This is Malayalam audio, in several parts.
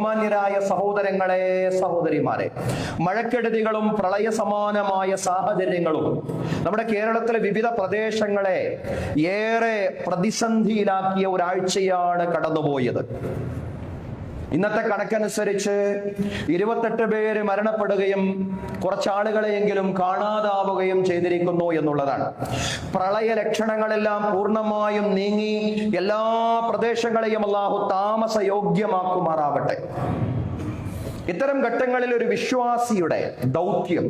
ബഹുമാന്യരായ സഹോദരങ്ങളെ, സഹോദരിമാരെ, മഴക്കെടുതികളും പ്രളയ സമാനമായ സാഹചര്യങ്ങളും നമ്മുടെ കേരളത്തിലെ വിവിധ പ്രദേശങ്ങളെ ഏറെ പ്രതിസന്ധിയിലാക്കിയ ഒരാഴ്ചയാണ് കടന്നുപോയത്. ഇന്നത്തെ കണക്കനുസരിച്ച് 28 പേര് മരണപ്പെടുകയും കുറച്ചാളുകളെയെങ്കിലും കാണാതാവുകയും ചെയ്തിരിക്കുന്നു എന്നുള്ളതാണ്. പ്രളയ ലക്ഷണങ്ങളെല്ലാം പൂർണ്ണമായും നീങ്ങി എല്ലാ പ്രദേശങ്ങളെയും അല്ലാഹു താമസയോഗ്യമാക്കുമാറാവട്ടെ. ഇത്തരം ഘട്ടങ്ങളിൽ ഒരു വിശ്വാസിയുടെ ദൗത്യം,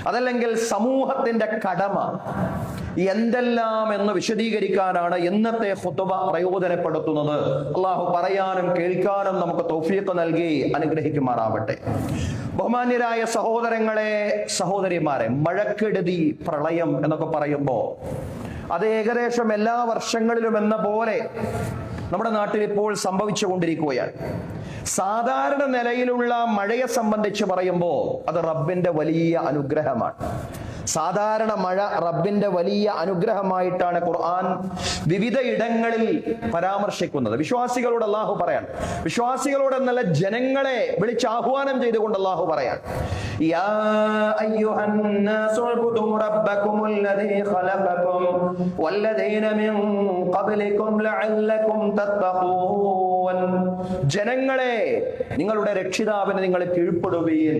അതല്ലെങ്കിൽ സമൂഹത്തിന്റെ കടമ എന്തെല്ലാം എന്ന് വിശദീകരിക്കാനാണ് ഇന്നത്തെ ഖുതുബ പ്രയോജനപ്പെടുത്തുന്നത്. അല്ലാഹു പറയാനും കേൾക്കാനും നമുക്ക് തൗഫീഖ് നൽകി അനുഗ്രഹിക്കുമാറാവട്ടെ. ബഹുമാന്യരായ സഹോദരങ്ങളെ, സഹോദരിമാരെ, മഴക്കെടുതി, പ്രളയം എന്നൊക്കെ പറയുമ്പോൾ അത് ഏകദേശം എല്ലാ വർഷങ്ങളിലും എന്ന പോലെ നമ്മുടെ നാട്ടിൽ ഇപ്പോൾ സംഭവിച്ചുകൊണ്ടിരിക്കുകയാണ്. സാധാരണ നിലയിലുള്ള മഴയെ സംബന്ധിച്ച് പറയുമ്പോൾ അത് റബ്ബിന്റെ വലിയ അനുഗ്രഹമാണ്. സാധാരണ മഴ റബ്ബിന്റെ വലിയ അനുഗ്രഹമായിട്ടാണ് ഖുർആൻ വിവിധ ഇടങ്ങളിൽ പരാമർശിക്കുന്നത്. വിശ്വാസികളോട് അല്ലാഹു പറയാൻ, വിശ്വാസികളോട് എന്നല്ല ജനങ്ങളെ വിളിച്ച് ആഹ്വാനം ചെയ്തുകൊണ്ട് അല്ലാഹു പറയാൻ, യാ അയ്യുഹന്നാസു ഉബ്ദു റബ്ബകുമുല്ലദീ ഖലഖകും വല്ലദീന മിൻ ഖബ്ലികും ലഅല്ലകും തത്തഖൂൻ. ജനങ്ങളെ, നിങ്ങളുടെ രക്ഷിതാവിനെ നിങ്ങൾ കീഴ്പ്പെടുകയും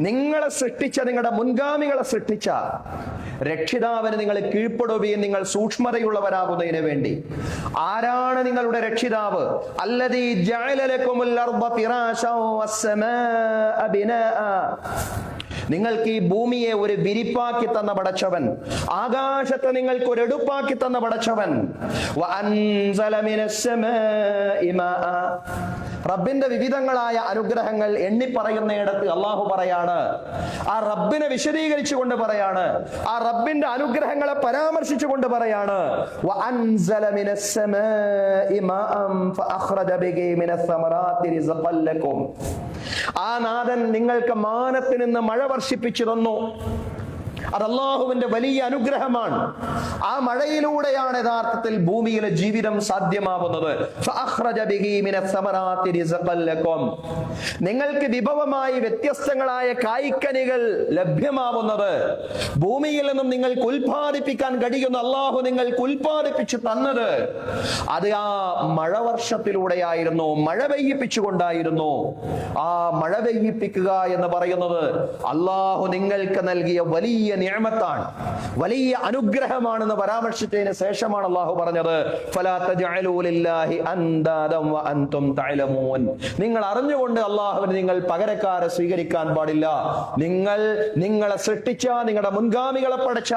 നിങ്ങളെ സൃഷ്ടിച്ച, നിങ്ങളുടെ മുൻഗാമികളെ സൃഷ്ടിച്ച രക്ഷിതാവിന് നിങ്ങൾ കീഴ്പ്പെടുകയും നിങ്ങൾ സൂക്ഷ്മതയുള്ളവരാകുന്നതിന് വേണ്ടി. ആരാണ് നിങ്ങളുടെ രക്ഷിതാവ്? അല്ലദീ ജഅല ലകുമുൽ അർദ ഫിറാശൻ വസ്സമാഅ ബിനാഅ. നിങ്ങൾക്ക് ഈ ഭൂമിയെ ഒരു വിരിപ്പാക്കി തന്ന പടച്ചവൻ, ആകാശത്തെ നിങ്ങൾക്ക് ഒരു എടുപ്പാക്കി തന്ന പടച്ചവൻ. വഅൻസല മിനസ്സമാഇ മാഅ. റബ്ബിന്റെ വിവിധങ്ങളായ അനുഗ്രഹങ്ങൾ എണ്ണി പറയുന്നയിടത്ത് അല്ലാഹു പറയാണ്, ആ റബ്ബിനെ വിശദീകരിച്ചുകൊണ്ട് പറയാണ്, ആ റബ്ബിന്റെ അനുഗ്രഹങ്ങളെ പരാമർശിച്ചുകൊണ്ട് പറയാണ്, വഅൻസല മിനസ്സമാഇ മാഅൻ ഫഅഖ്റജ ബിഹി മിനസ്സമറാത്തി റിസ്ഖൻ ലക്കും. ആ നാഥൻ നിങ്ങൾക്ക് മാനത്തിൽ നിന്ന് മഴ വർഷിപ്പിച്ചു തന്നു. അത് അല്ലാഹുവിന്റെ വലിയ അനുഗ്രഹമാണ്. ആ മഴയിലൂടെയാണ് യഥാർത്ഥത്തിൽ ഭൂമിയിലെ ജീവിതം സാധ്യമാവുന്നത്. നിങ്ങൾക്ക് വിഭവമായി വ്യത്യസ്തങ്ങളായ കായ്ക്കനികൾ ലഭ്യമാവുന്നത്, ഭൂമിയിൽ നിന്നും നിങ്ങൾക്ക് ഉൽപ്പാദിപ്പിക്കാൻ കഴിയുന്ന അല്ലാഹു നിങ്ങൾക്ക് ഉൽപ്പാദിപ്പിച്ചു തന്നത് അത് ആ മഴവർഷത്തിലൂടെയായിരുന്നു, മഴ പെയ്യിപ്പിച്ചുകൊണ്ടായിരുന്നു. ആ മഴ പെയ്യിപ്പിക്കുക എന്ന് പറയുന്നത് അല്ലാഹു നിങ്ങൾക്ക് നൽകിയ വലിയ നിഅമത്താണ്, വലിയ അനുഗ്രഹമാണെന്ന് പരാമർശിച്ചതിന് ശേഷമാണ് അല്ലാഹു പറഞ്ഞത്, ഫലാ തജഅലൂ ലില്ലാഹി അൻദാദൻ വഅൻതും തഅലമൂൻ. നിങ്ങൾ അറിഞ്ഞുകൊണ്ട് അല്ലാഹുവിനെ നിങ്ങൾ പകരക്കാരെ സ്വീകരിക്കാൻ പാടില്ല. നിങ്ങളെ സൃഷ്ടിച്ച, നിങ്ങളുടെ മുൻഗാമികളെ പടച്ച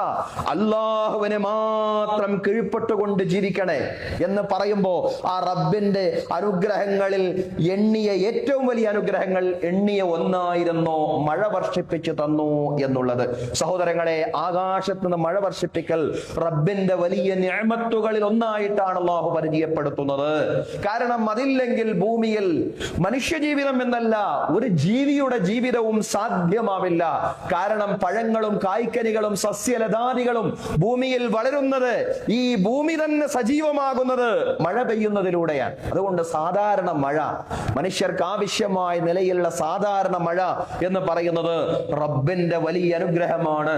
അല്ലാഹുവിനെ മാത്രം കീഴ്പ്പെട്ടുകൊണ്ട് ജീവിക്കണേ എന്ന് പറയുമ്പോൾ ആ റബ്ബിന്റെ അനുഗ്രഹങ്ങളിൽ എണ്ണിയ ഏറ്റവും വലിയ അനുഗ്രഹങ്ങൾ എണ്ണിയ ഒന്നായിരുന്നു മഴ വർഷിപ്പിച്ചു തന്നു എന്നുള്ളത്. സഹോദരങ്ങളെ, ആകാശത്ത് നിന്ന് മഴ വർഷിപ്പിക്കൽ റബ്ബിന്റെ വലിയ നിഅമത്തുകളിൽ ഒന്നായിട്ടാണ് അല്ലാഹു പരിചയപ്പെടുത്തുന്നത്. കാരണം അതില്ലെങ്കിൽ ഭൂമിയിൽ മനുഷ്യജീവിതം എന്നല്ല ഒരു ജീവിയുടെ ജീവിതവും സാധ്യമാവില്ല. കാരണം പഴങ്ങളും കായ്ക്കനികളും സസ്യലതാദികളും ഭൂമിയിൽ വളരുന്നത്, ഈ ഭൂമി തന്നെ സജീവമാകുന്നത് മഴ പെയ്യുന്നതിലൂടെയാണ്. അതുകൊണ്ട് സാധാരണ മഴ, മനുഷ്യർക്ക് ആവശ്യമായ നിലയിലുള്ള സാധാരണ മഴ എന്ന് പറയുന്നത് റബ്ബിന്റെ വലിയ അനുഗ്രഹമാണ്.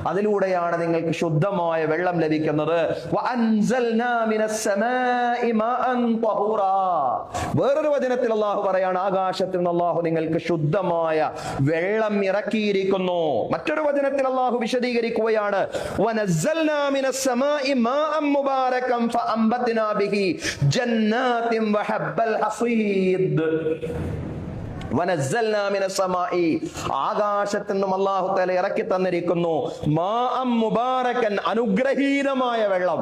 അതിലൂടെയാണ് നിങ്ങൾക്ക് ശുദ്ധമായ വെള്ളം ലഭിക്കുന്നത്. വേറൊരു വചനത്തിൽ അല്ലാഹു പറയാണ്, ആകാശത്തിൽ നിന്ന് അല്ലാഹു നിങ്ങൾക്ക് ശുദ്ധമായ വെള്ളം ഇറക്കിയിരിക്കുന്നു. മറ്റൊരു വചനത്തിൽ അല്ലാഹു വിശദീകരിക്കുകയാണ്, വനസ്സൽനാ മിനസ്സമാഇ മാഅൻ മുബാരകൻ ഫഅംബത്നാ ബിഹി ജന്നാതിൻ വഹബ്ബൽ ഹസീദ്. ആകാശത്തു നിന്നും അല്ലാഹു തആല ഇറക്കി തന്നിരിക്കുന്നു മാഅം മുബാരകൻ, അനുഗ്രഹീതമായ വെള്ളം.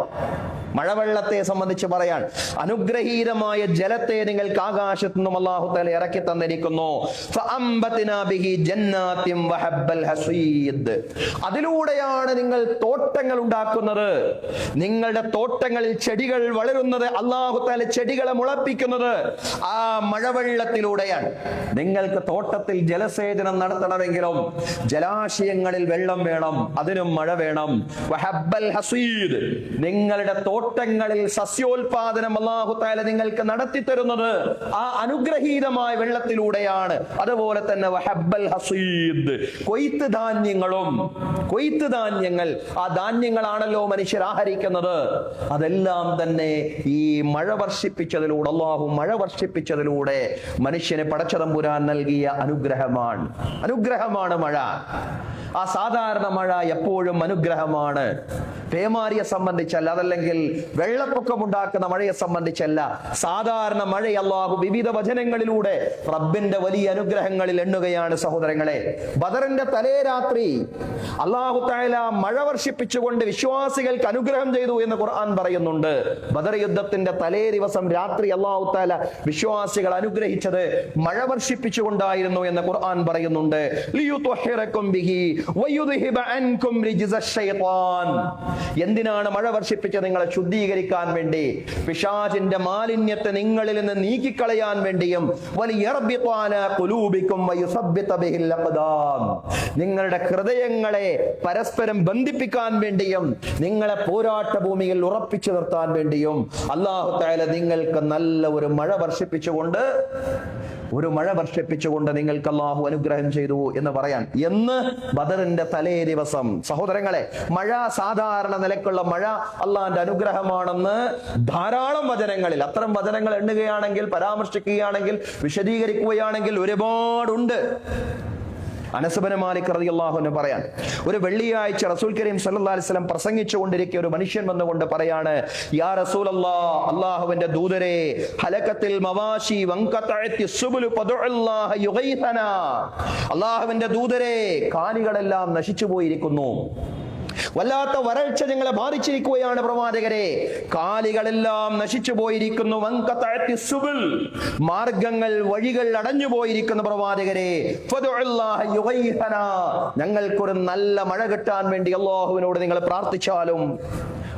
മഴവെള്ളത്തെ സംബന്ധിച്ച് പറയാൻ, അനുഗ്രഹീതമായ ജലത്തെ നിങ്ങൾക്ക് ആകാശത്തു നിന്നും അല്ലാഹു തആല ഇറക്കി തന്നിരിക്കുന്നു. ഫഅംബത്നാ ബിഹി ജന്നാതിൻ വഹബ്ബൽ ഹസീദ്. അതിലൂടെയാണ് നിങ്ങൾ തോട്ടങ്ങൾ ഉണ്ടാക്കുന്നത്. നിങ്ങളുടെ തോട്ടങ്ങളിൽ ചെടികൾ വളരുന്നത്, അല്ലാഹു തആല ചെടികളെ മുളപ്പിക്കുന്നത് ആ മഴവെള്ളത്തിലൂടെയാണ്. നിങ്ങൾക്ക് തോട്ടത്തിൽ ജലസേചനം നടത്തണമെങ്കിലും ജലാശയങ്ങളിൽ വെള്ളം വേണം, അതിനും മഴ വേണം. വഹബ്ബൽ ഹസീദ്, നിങ്ങളുടെ തോട്ടം തോട്ടങ്ങളിൽ സസ്യോൽപാദനം അല്ലാഹു തആല നിങ്ങൾക്ക് നടത്തി തരുന്നത് ആ അനുഗ്രഹീതമായ വെള്ളത്തിലൂടെയാണ്. അതുപോലെ തന്നെ വഹബ്ബൽ ഹസീദ്, കൊയ്ത്ത് ധാന്യങ്ങൾ, ആ ധാന്യങ്ങളാണല്ലോ മനുഷ്യർ ആഹരിക്കുന്നത്. അതെല്ലാം തന്നെ ഈ മഴ വർഷിപ്പിച്ചതിലൂടെ, അല്ലാഹു മഴ വർഷിപ്പിച്ചതിലൂടെ മനുഷ്യന് പടച്ചതമ്പുരാൻ നൽകിയ അനുഗ്രഹമാണ് മഴ. ആ സാധാരണ മഴ എപ്പോഴും അനുഗ്രഹമാണ്. പേമാരിയെ സംബന്ധിച്ചല്ല, അതല്ലെങ്കിൽ വെള്ളപ്പൊക്കം ഉണ്ടാക്കുന്ന മഴയെ സംബന്ധിച്ചല്ല. സാധാരണ മഴ അല്ലാഹു വിവിധ വചനങ്ങളിലൂടെ റബ്ബിന്റെ വലിയ അനുഗ്രഹങ്ങളിൽ എണ്ണുകയാണ് സഹോദരങ്ങളെ. ബദറിന്റെ തലേ രാത്രി അല്ലാഹു തആല മഴ വർഷിപ്പിച്ചുകൊണ്ട് വിശ്വാസികൾക്ക് അനുഗ്രഹം ചെയ്തു എന്ന് ഖുർആൻ പറയുന്നുണ്ട്. ബദർ യുദ്ധത്തിന്റെ തലേ ദിവസം രാത്രി അല്ലാഹു തആല വിശ്വാസികൾ അനുഗ്രഹിച്ചത് മഴ വർഷിപ്പിച്ചുകൊണ്ടായിരുന്നു എന്ന് ഖുർആൻ പറയുന്നുണ്ട്. ലിയുത്വഹിറകും ബിഹി വയുദ്ഹിബ അൻകും റിജ്സ ശൈത്താൻ. എന്തിനാണ് മഴ വർഷിപ്പിച്ചത്? നിങ്ങളെ ശുദ്ധീകരിക്കാൻ വേണ്ടി, പിശാചിന്റെ മാലിന്യത്തെ നിങ്ങളിൽ നിന്ന് നീക്കിക്കളയാൻ വേണ്ടിയും, വലിയർബിത അലാ ഖുലൂബികും വയുസബ്ബിത ബിഹിൽ അഖ്ദാം, നിങ്ങളുടെ ഹൃദയങ്ങളെ പരസ്പരം ബന്ധിപ്പിക്കാൻ വേണ്ടിയും, നിങ്ങളെ പോരാട്ട ഭൂമിയിൽ ഉറപ്പിച്ചു നിർത്താൻ വേണ്ടിയും അല്ലാഹു തആല നിങ്ങൾക്ക് നല്ല ഒരു മഴ വർഷിപ്പിച്ചുകൊണ്ട് നിങ്ങൾക്ക് അല്ലാഹു അനുഗ്രഹം ചെയ്തു എന്ന് പറയാൻ. എന്ന് ബദറിന്റെ തലേ ദിവസം. സഹോദരങ്ങളെ, മഴ സാധാരണ നിലക്കുള്ള മഴ അള്ളാന്റെ അനുഗ്രഹമാണെന്ന് ധാരാളം വചനങ്ങളിൽ, അത്തരം വചനങ്ങൾ എണ്ണുകയാണെങ്കിൽ, പരാമർശിക്കുകയാണെങ്കിൽ, വിശദീകരിക്കുകയാണെങ്കിൽ ഒരുപാടുണ്ട്. അനസ് ബിൻ മാലിക് റളിയല്ലാഹു അൻഹു പറയാൻ, ഒരു വെള്ളിയാഴ്ച റസൂൽ കരീം സല്ലല്ലാഹു അലൈഹി വസല്ലം പ്രസംഗിച്ചുകൊണ്ടിരിക്കെ ഒരു മനുഷ്യൻ വന്നുകൊണ്ട് പറയാണ്, യാ റസൂലല്ലാഹ്, അല്ലാഹുവിന്റെ ദൂതരെ, ഹലകത്തിൽ മവാശി വൻഖതഅത്തി സുബുലു ഫദഉല്ലാഹ യുഗീതനാ, അല്ലാഹുവിന്റെ ദൂതരെ, കാലികളെല്ലാം നശിച്ചു പോയിരിക്കുന്നു, വല്ലാത്ത വരൾച്ച ഞങ്ങളെ ബാധിച്ചിരിക്കുകയാണ് പ്രവാചകരെ, കാലികളെല്ലാം നശിച്ചു പോയിരിക്കുന്നു, മാർഗങ്ങൾ, വഴികൾ അടഞ്ഞു പോയിരിക്കുന്നു പ്രവാചകരെ, ഞങ്ങൾക്കൊരു നല്ല മഴ കിട്ടാൻ വേണ്ടി അല്ലാഹുവിനോട് നിങ്ങൾ പ്രാർത്ഥിച്ചാലും.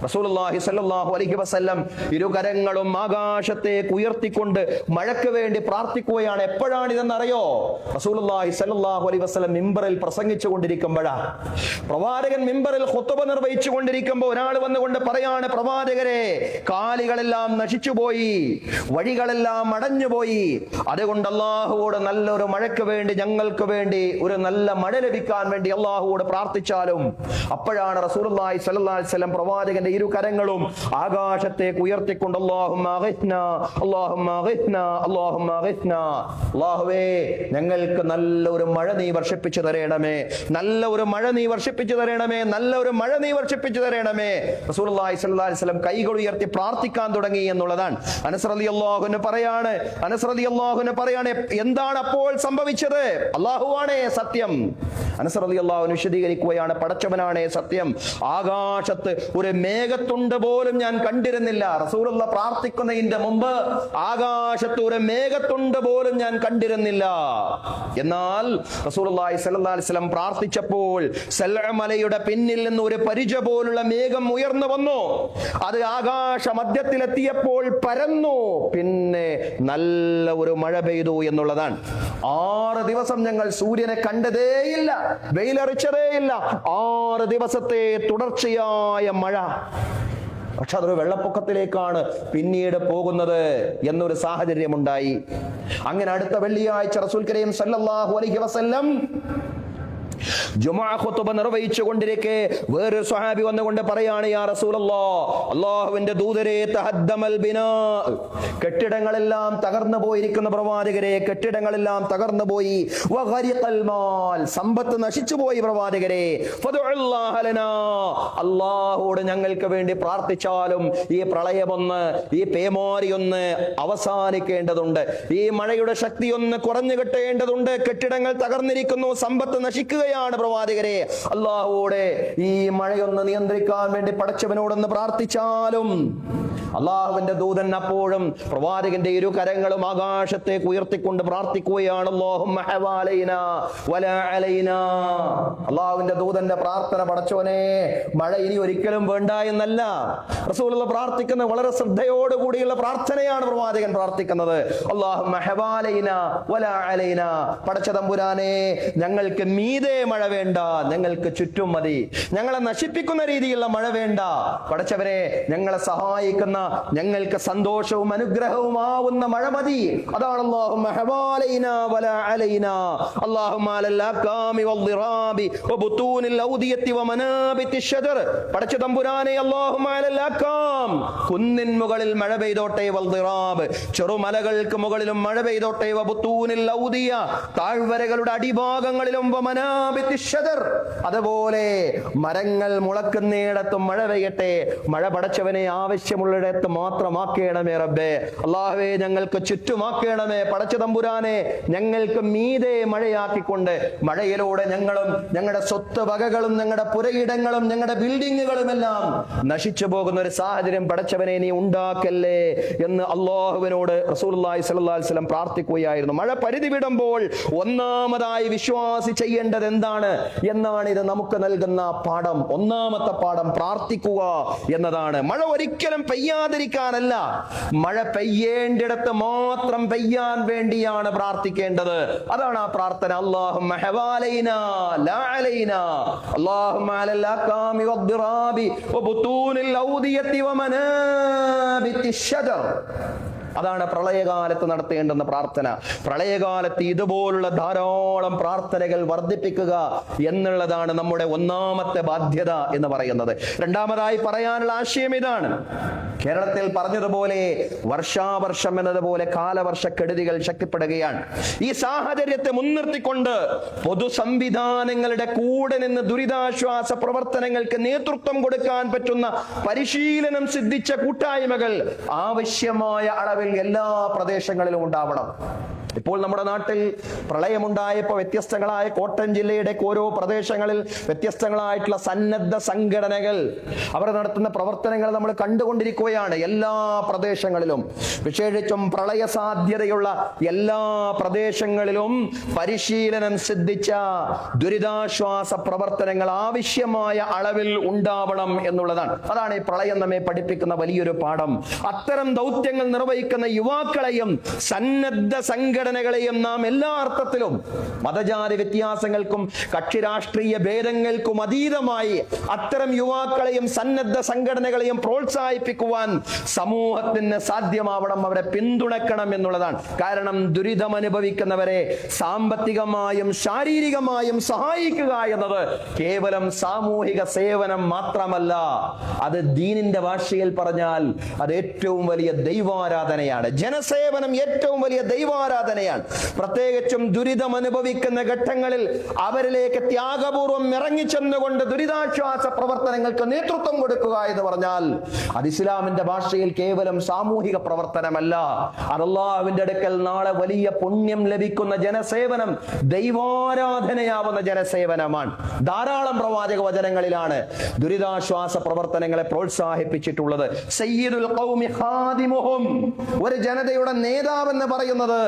റസൂലുള്ളാഹി സ്വല്ലല്ലാഹു അലൈഹി വസല്ലം ഇരുകരങ്ങളും ആകാശത്തേക്ക് ഉയർത്തിക്കൊണ്ട് മഴയ്ക്ക് വേണ്ടി പ്രാർത്ഥിക്കുകയാണ്. എപ്പോഴാണ് ഇതെന്ന് അറിയോ? റസൂലുള്ളാഹി സ്വല്ലല്ലാഹു അലൈഹി വസല്ലം മിമ്പറിൽ പ്രസംഗിച്ചു കൊണ്ടിരിക്കുമ്പോഴാണ്. പ്രവാചകൻ മിമ്പറിൽ ഖുത്ബ നിർവഹിച്ചു കൊണ്ടിരിക്കുമ്പോൾ ഒരാൾ വന്നുകൊണ്ട് പറയാണ്, പ്രവാചകരെ, കാലികളെല്ലാം നശിച്ചുപോയി, വഴികളെല്ലാം അടഞ്ഞുപോയി, അതുകൊണ്ട് അല്ലാഹുവോട് നല്ലൊരു മഴയ്ക്ക് വേണ്ടി, ഞങ്ങൾക്ക് വേണ്ടി ഒരു നല്ല മഴ ലഭിക്കാൻ വേണ്ടി അല്ലാഹുവോട് പ്രാർത്ഥിച്ചാലും. അപ്പോഴാണ് റസൂലുള്ളാഹി സ്വല്ലല്ലാഹു അലൈഹി വസല്ലം പ്രവാചകൻ ഇരു കരങ്ങളും ആകാശത്തേക്ക് ഉയർത്തിക്കൊണ്ട് അല്ലാഹുവേ, ഞങ്ങൾക്ക് നല്ലൊരു മഴ നീ വർഷിപ്പിച്ചു തരണമേ, നല്ലൊരു മഴ നീ വർഷിപ്പിച്ചു തരണമേ, നല്ലൊരു മഴ നീ വർഷിപ്പിച്ചു തരണമേ. റസൂലുള്ളാഹി സ്വല്ലല്ലാഹു അലൈഹി വസല്ലം കൈകൾ ഉയർത്തി പ്രാർത്ഥിക്കാൻ തുടങ്ങി എന്നുള്ളതാണ്. അനസ് റളിയല്ലാഹു അൻഹു പറയാണ്, എന്താണ് അപ്പോൾ സംഭവിച്ചത്? അല്ലാഹുവാണേ സത്യം. അനസ് റളിയല്ലാഹു അൻഹു വിശദീകരിക്കുകയാണ്, പടച്ചവനാണേ സത്യം, ആകാശത്ത് ഒരു മേഘത്തുണ്ട് പോലും ഞാൻ കണ്ടിരുന്നില്ല. റസൂലുള്ള പ്രാർത്ഥിക്കുന്നതിന്റെ മുമ്പ് ആകാശത്ത് ഒരു മേഘത്തുണ്ട് പോലും ഞാൻ കണ്ടിരുന്നില്ല. എന്നാൽ റസൂലുള്ളാഹി സ്വല്ലല്ലാഹു അലൈഹി വസല്ലം പ്രാർത്ഥിച്ചപ്പോൾ സൽഅ മലയുടെ പിന്നിൽ നിന്ന് ഒരു പരിച പോലുള്ള മേഘം ഉയർന്നു വന്നു. അത് ആകാശ മധ്യത്തിലെത്തിയപ്പോൾ പരന്നു, പിന്നെ നല്ല ഒരു മഴ പെയ്തു എന്നുള്ളതാണ്. 6 ദിവസം ഞങ്ങൾ സൂര്യനെ കണ്ടതേയില്ല, വെയിലറിച്ചതേയില്ല. 6 ദിവസത്തെ തുടർച്ചയായ മഴ. പക്ഷെ അതൊരു വെള്ളപ്പൊക്കത്തിലേക്കാണ് പിന്നീട് പോകുന്നത് എന്നൊരു സാഹചര്യമുണ്ടായി. അങ്ങനെ അടുത്ത വെള്ളിയാഴ്ച റസൂൽ കരീം സല്ലല്ലാഹു അലൈഹി വസല്ലം ജുമുഅ ഖുതുബ നിർവഹിച്ചു കൊണ്ടിരിക്കെ വേറൊരു സ്വഹാബി വന്നുകൊണ്ട് പറയാണ്, യാ റസൂലല്ലാഹ്, അല്ലാഹുവിന്റെ ദൂതരെ, തഹദ്ദമൽ ബിനാ, കെട്ടിടങ്ങളെല്ലാം തകർന്നു പോയിരിക്കുന്ന പ്രവാചകരെ, കെട്ടിടങ്ങളെല്ലാം തകർന്നു പോയി, വഗരിഖൽ മാൽ, സമ്പത്ത് നശിച്ചു പോയി പ്രവാചകരെ, ഫദഉല്ലാഹ ലനാ, അല്ലാഹുവോട് ഞങ്ങൾക്ക് വേണ്ടി പ്രാർത്ഥിച്ചാലും ഈ പ്രളയമൊന്ന്, ഈ പേമാരിയൊന്ന് അവസാനിക്കേണ്ടതുണ്ട്, ഈ മഴയുടെ ശക്തി ഒന്ന് കുറഞ്ഞു കിട്ടേണ്ടതുണ്ട്, കെട്ടിടങ്ങൾ തകർന്നിരിക്കുന്നു, സമ്പത്ത് നശിക്കുക പ്രവാചകരെ, അല്ലാഹുവോടെ ഈ മഴയൊന്ന് നിയന്ത്രിക്കാൻ വേണ്ടി പടച്ചവനോടൊന്ന് പ്രാർത്ഥിച്ചാലും. അള്ളാഹുവിന്റെ ദൂതൻ അപ്പോഴും പ്രവാചകന്റെ ഇരു കരങ്ങളും ആകാശത്തേക്ക് ഉയർത്തിക്കൊണ്ട് പ്രാർത്ഥിക്കുകയാണ്, അല്ലാഹുമ്മ ഹവാലൈനാ വലാ അലൈനാ. അള്ളാഹുവിന്റെ ദൂതന്റെ പ്രാർത്ഥന, പടച്ചവനെ മഴ ഇനി ഒരിക്കലും വേണ്ട എന്നല്ല. റസൂലുള്ള പ്രാർത്ഥിക്കുന്ന വളരെ ശ്രദ്ധയോടുകൂടിയുള്ള പ്രാർത്ഥനയാണ് പ്രവാചകൻ പ്രാർത്ഥിക്കുന്നത്. അല്ലാഹുമ്മ ഹവാലൈനാ വലാ അലൈനാ, പടച്ച തമ്പുരാനെ ഞങ്ങൾക്ക് മീതെ മഴ വേണ്ട, ഞങ്ങൾക്ക് ചുറ്റും മതി. ഞങ്ങളെ നശിപ്പിക്കുന്ന രീതിയിലുള്ള മഴ വേണ്ട. പടച്ചവരെ, ഞങ്ങളെ സഹായിക്കുന്ന, ഞങ്ങൾക്ക് സന്തോഷവും അനുഗ്രഹവും ആവുന്ന മഴ മതി. അതാണ് അല്ലാഹുമ്മ ഹവാലൈനാ വലാ അലൈനാ അല്ലാഹുമ്മ അലൽ അകാമി വദ്ദിറാബി വബുതൂനിൽ ഔദിയത്തി വമനാബിത്തി ശജർ. പടച്ച തമ്പുരാനെ, അല്ലാഹുമ്മ അലൽ അകാം, കുന്നിൻ മുകളിൽ മഴ പെയ്തോട്ടെ, വദ്ദിറാബ്, ചെറുമലകൾക്ക് മുകളിലും മഴ പെയ്തോട്ടെ, വബുതൂനിൽ ഔദിയ, താഴ്വരകളുടെ അടിഭാഗങ്ങളിലും, വമനാബിത്തി ശജർ, അതുപോലെ മരങ്ങൾ മുളക്കുന്നിടത്തും മഴ പെയ്യട്ടെ. മഴ പടച്ചവനെ ആവശ്യമുള്ളിടത്ത് മാത്രമാക്കേണമേ റബ്ബേ. അല്ലാഹുവേ, ഞങ്ങൾക്ക് ചുറ്റുമാക്കേണമേ. പടച്ച തമ്പുരാനെ, ഞങ്ങൾക്ക് മീതെ മഴയാക്കിക്കൊണ്ട് മഴയിലൂടെ ഞങ്ങളും ഞങ്ങളുടെ സ്വത്ത് വകകളും ഞങ്ങളുടെ പുരയിടങ്ങളും ഞങ്ങളുടെ ബിൽഡിങ്ങുകളും എല്ലാം നശിച്ചു പോകുന്ന ഒരു സാഹചര്യം പടച്ചവനെ നീ ഉണ്ടാക്കല്ലേ എന്ന് അല്ലാഹുവിനോട് റസൂലുള്ളാഹി സ്വല്ലല്ലാഹു അലൈഹി വസല്ലം പ്രാർത്ഥിക്കുകയായിരുന്നു. മഴ പരിധി വിടുമ്പോൾ ഒന്നാമതായി വിശ്വാസി ചെയ്യേണ്ടത് എന്താണ് എന്നാണ് ഇത് നമുക്ക് നൽകുന്ന പാഠം. ഒന്നാമത്തെ പാഠം പ്രാർത്ഥിക്കുക എന്നതാണ്. മഴ ഒരിക്കലും പെയ്യാതിരിക്കാനല്ല, മഴ പെയ്യേണ്ടിടത്ത് മാത്രം പെയ്യാൻ വേണ്ടിയാണ് പ്രാർത്ഥിക്കേണ്ടത്. അതാണ് ആ പ്രാർത്ഥന. അല്ലാഹുമ്മ ഹവാലൈനാ ലാ അലൈനാ അല്ലാഹുമ്മ അലൽ അകാമി വദ്ദിറാബി വബുതൂനിൽ ഔദിയത്തി വമനാബിത്തി ശജർ. അതാണ് പ്രളയകാലത്ത് നടത്തേണ്ടുന്ന പ്രാർത്ഥന. പ്രളയകാലത്ത് ഇതുപോലുള്ള ധാരാളം പ്രാർത്ഥനകൾ വർദ്ധിപ്പിക്കുക എന്നുള്ളതാണ് നമ്മുടെ ഒന്നാമത്തെ ബാധ്യത എന്ന് പറയുന്നത്. രണ്ടാമതായി പറയാനുള്ള ആശയം ഇതാണ്. കേരളത്തിൽ പറഞ്ഞതുപോലെ വർഷാവർഷം എന്നതുപോലെ കാലവർഷക്കെടുതികൾ ശക്തിപ്പെടുകയാണ്. ഈ സാഹചര്യത്തെ മുൻനിർത്തിക്കൊണ്ട് പൊതു സംവിധാനങ്ങളുടെ കൂടെ നിന്ന് ദുരിതാശ്വാസ പ്രവർത്തനങ്ങൾക്ക് നേതൃത്വം കൊടുക്കാൻ പറ്റുന്ന പരിശീലനം സിദ്ധിച്ച കൂട്ടായ്മകൾ ആവശ്യമായ അളവിൽ എല്ലാ പ്രദേശങ്ങളിലും ഉണ്ടാവണം. ഇപ്പോൾ നമ്മുടെ നാട്ടിൽ പ്രളയമുണ്ടായപ്പോൾ വ്യത്യസ്തങ്ങളായ കോട്ടയം ജില്ലയുടെ ഓരോ പ്രദേശങ്ങളിൽ വ്യത്യസ്തങ്ങളായിട്ടുള്ള സന്നദ്ധ സംഘടനകൾ അവർ നടത്തുന്ന പ്രവർത്തനങ്ങൾ നമ്മൾ കണ്ടുകൊണ്ടിരിക്കുകയാണ്. എല്ലാ പ്രദേശങ്ങളിലും, വിശേഷിച്ചും പ്രളയ സാധ്യതയുള്ള എല്ലാ പ്രദേശങ്ങളിലും പരിശീലനം സിദ്ധിച്ച ദുരിതാശ്വാസ പ്രവർത്തനങ്ങൾ ആവശ്യമായ അളവിൽ ഉണ്ടാവണം എന്നുള്ളതാണ്. അതാണ് ഈ പ്രളയം നമ്മെ പഠിപ്പിക്കുന്ന വലിയൊരു പാഠം. അത്തരം ദൗത്യങ്ങൾ നിർവഹിക്കുന്ന യുവാക്കളെയും സന്നദ്ധ സംഘടനകളെയും നാം എല്ലാ അർത്ഥത്തിലും മതജാതി വ്യത്യാസങ്ങൾക്കും കക്ഷി രാഷ്ട്രീയ ഭേദങ്ങൾക്കും അതീതമായി അത്തരം യുവാക്കളെയും സന്നദ്ധ സംഘടനകളെയും പ്രോത്സാഹിപ്പിക്കുവാൻ സമൂഹത്തിന് സാധ്യമാവണം. അവരെ പിന്തുണക്കണം എന്നുള്ളതാണ്. കാരണം ദുരിതം അനുഭവിക്കുന്നവരെ സാമ്പത്തികമായും ശാരീരികമായും സഹായിക്കുക എന്നത് കേവലം സാമൂഹിക സേവനം മാത്രമല്ല, അത് ദീനിന്റെ ഭാഷയിൽ പറഞ്ഞാൽ അത് ഏറ്റവും വലിയ ദൈവാരാധനയാണ്. ജനസേവനം ഏറ്റവും വലിയ ദൈവാരാധനയാണ്. പ്രത്യേകിച്ചും ദുരിതം അനുഭവിക്കുന്ന ഘട്ടങ്ങളിൽ അവരിലേക്ക് ത്യാഗപൂർവം ഇറങ്ങിച്ചെന്നുകൊണ്ട് ദുരിതാശ്വാസ പ്രവർത്തനങ്ങൾക്ക് നേതൃത്വം കൊടുക്കുക എന്ന് പറഞ്ഞാൽ അത് ഇസ്ലാമിന്റെ ഭാഷയിൽ കേവലം സാമൂഹിക പ്രവർത്തനമല്ല, അത് അല്ലാഹുവിന്റെ അടുക്കൽ നാളെ വലിയ പുണ്യം ലഭിക്കുന്ന ജനസേവനം, ദൈവാരാധനയാവുന്ന ജനസേവനമാണ്. ധാരാളം പ്രവാചക വചനങ്ങളിലാണ് ദുരിതാശ്വാസ പ്രവർത്തനങ്ങളെ പ്രോത്സാഹിപ്പിച്ചിട്ടുള്ളത്. സയ്യിദുൽ ഖൗമി ഖാദിമുഹും, ഒരു ജനതയുടെ നേതാവെന്ന് പറയുന്നത്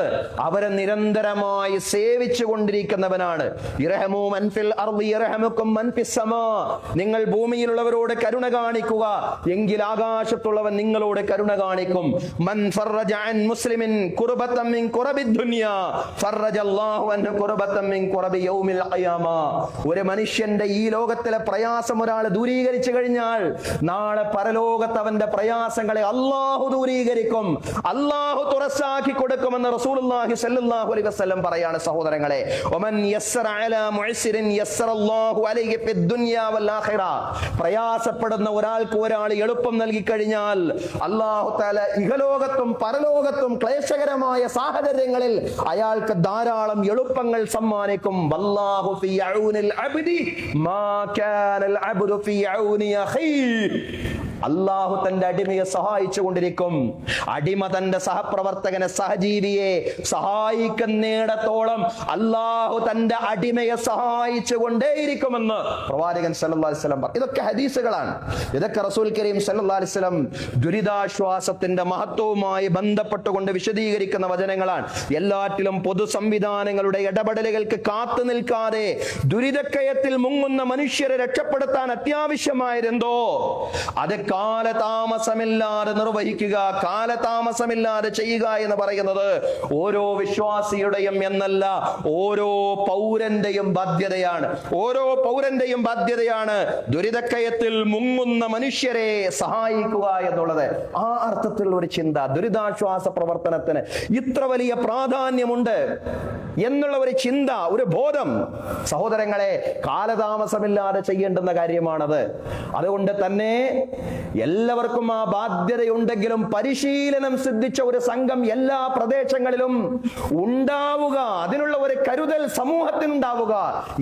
അവരെ നിരന്തരമായി സേവിച്ചു കൊണ്ടിരിക്കുന്നവനാണ്. ഇർഹമു മൻ ഫിൽ അർളി യർഹമുക്കും മൻ ഫിസ് സമാ, നിങ്ങൾ ഭൂമിയിലുള്ളവരോട് കരുണ കാണിക്കുക, എങ്കിൽ ആകാശത്തുള്ളവൻ നിങ്ങളോട് കരുണ കാണിക്കും. മൻ ഫറജ അൻ മുസ്ലിമിൻ കുർബതൻ മിൻ കുറബിദ് ദുനിയാ ഫറജല്ലാഹു അൻഹു കുർബതൻ മിൻ കുറബി യൗമിൽ ഖിയാമ. ഒരു മനുഷ്യന്റെ ഈ ലോകത്തിലെ പ്രയാസം ഒരാൾ ദൂരീകരിച്ചു കഴിഞ്ഞാൽ നാളെ പരലോകത്ത് അവന്റെ പ്രയാസങ്ങളെ അല്ലാഹു ദൂരീകരിക്കും, അല്ലാഹു തുറസാക്കി കൊടുക്കുമെന്ന് റസൂലുള്ളാഹി സ്വല്ലല്ലാഹു അലൈഹി വസല്ലം പറയാണ്. സഹോദരങ്ങളെ, വമൻ യസ്സറ അലാ മുഅസ്സിരിൻ യസ്സറല്ലാഹു അലൈഹി ഫിദ് ദുനിയാ വൽ ആഖിറ, പ്രയാസപ്പെടുന്ന ഒരാൾക്ക് ഒരാൾ എളുപ്പം നൽകി കഴിഞ്ഞാൽ അല്ലാഹു തആല ഇഹലോകത്തും പരലോകത്തും ക്ലേശകരമായ സാഹചര്യങ്ങളിൽ അയാൾക്ക് ധാരാളം എളുപ്പങ്ങൾ സമ്മാനിക്കും. വല്ലാഹു ഫീ ഔനിൽ അബ്ദി മാ കാനൽ അബ്ദു ഫീ ഔനി അഖീ, അല്ലാഹു തന്റെ അടിമയെ സഹായിച്ചു കൊണ്ടിരിക്കും. അടിമ തന്റെ സഹപ്രവർത്തകനെ, സഹജീവിയെ സഹായിക്കുന്നിടത്തോളം അല്ലാഹു തന്റെ അടിമയെ സഹായിച്ചു കൊണ്ടേയിരിക്കുമെന്ന് പ്രവാചകൻ സല്ലല്ലാഹു അലൈഹി വസല്ലം പറഞ്ഞു. ഇതൊക്കെ ഹദീസുകളാണ്. ഇതൊക്കെ റസൂൽ കരീം സല്ലല്ലാഹു അലൈഹി വസല്ലം ദുരിതാശ്വാസത്തിന്റെ മഹത്വവുമായി ബന്ധപ്പെട്ടുകൊണ്ട് വിശദീകരിക്കുന്ന വചനങ്ങളാണ്. എല്ലാറ്റിലും പൊതു സംവിധാനങ്ങളുടെ ഇടപെടലുകൾക്ക് കാത്തു നിൽക്കാതെ ദുരിതക്കയത്തിൽ മുങ്ങുന്ന മനുഷ്യരെ രക്ഷപ്പെടുത്താൻ അത്യാവശ്യമായതെന്തോ അത് കാലതാമസമില്ലാതെ നിർവഹിക്കുക, കാലതാമസമില്ലാതെ ചെയ്യുക എന്ന് പറയുന്നത് ഓരോ വിശ്വാസിയുടെയും എന്നല്ല, ഓരോ പൗരന്റെയും ബാധ്യതയാണ്. ഓരോ പൗരന്റെയും ബാധ്യതയാണ് ദുരിതക്കയത്തിൽ മുങ്ങുന്ന മനുഷ്യരെ സഹായിക്കുക എന്നുള്ളത്. ആ അർത്ഥത്തിലുള്ള ഒരു ചിന്ത, ദുരിതാശ്വാസ പ്രവർത്തനത്തിന് ഇത്ര വലിയ പ്രാധാന്യമുണ്ട് എന്നുള്ള ഒരു ചിന്ത, ഒരു ബോധം സഹോദരങ്ങളെ കാലതാമസമില്ലാതെ ചെയ്യേണ്ടുന്ന കാര്യമാണത്. അതുകൊണ്ട് തന്നെ എല്ലാവർക്കും ആ ബാധ്യതയുണ്ടെങ്കിലും പരിശീലനം സിദ്ധിച്ച ഒരു സംഘം എല്ലാ പ്രദേശങ്ങളിലും ഉണ്ടാവുക, അതിനുള്ള ഒരു കരുതൽ സമൂഹത്തിനുണ്ടാവുക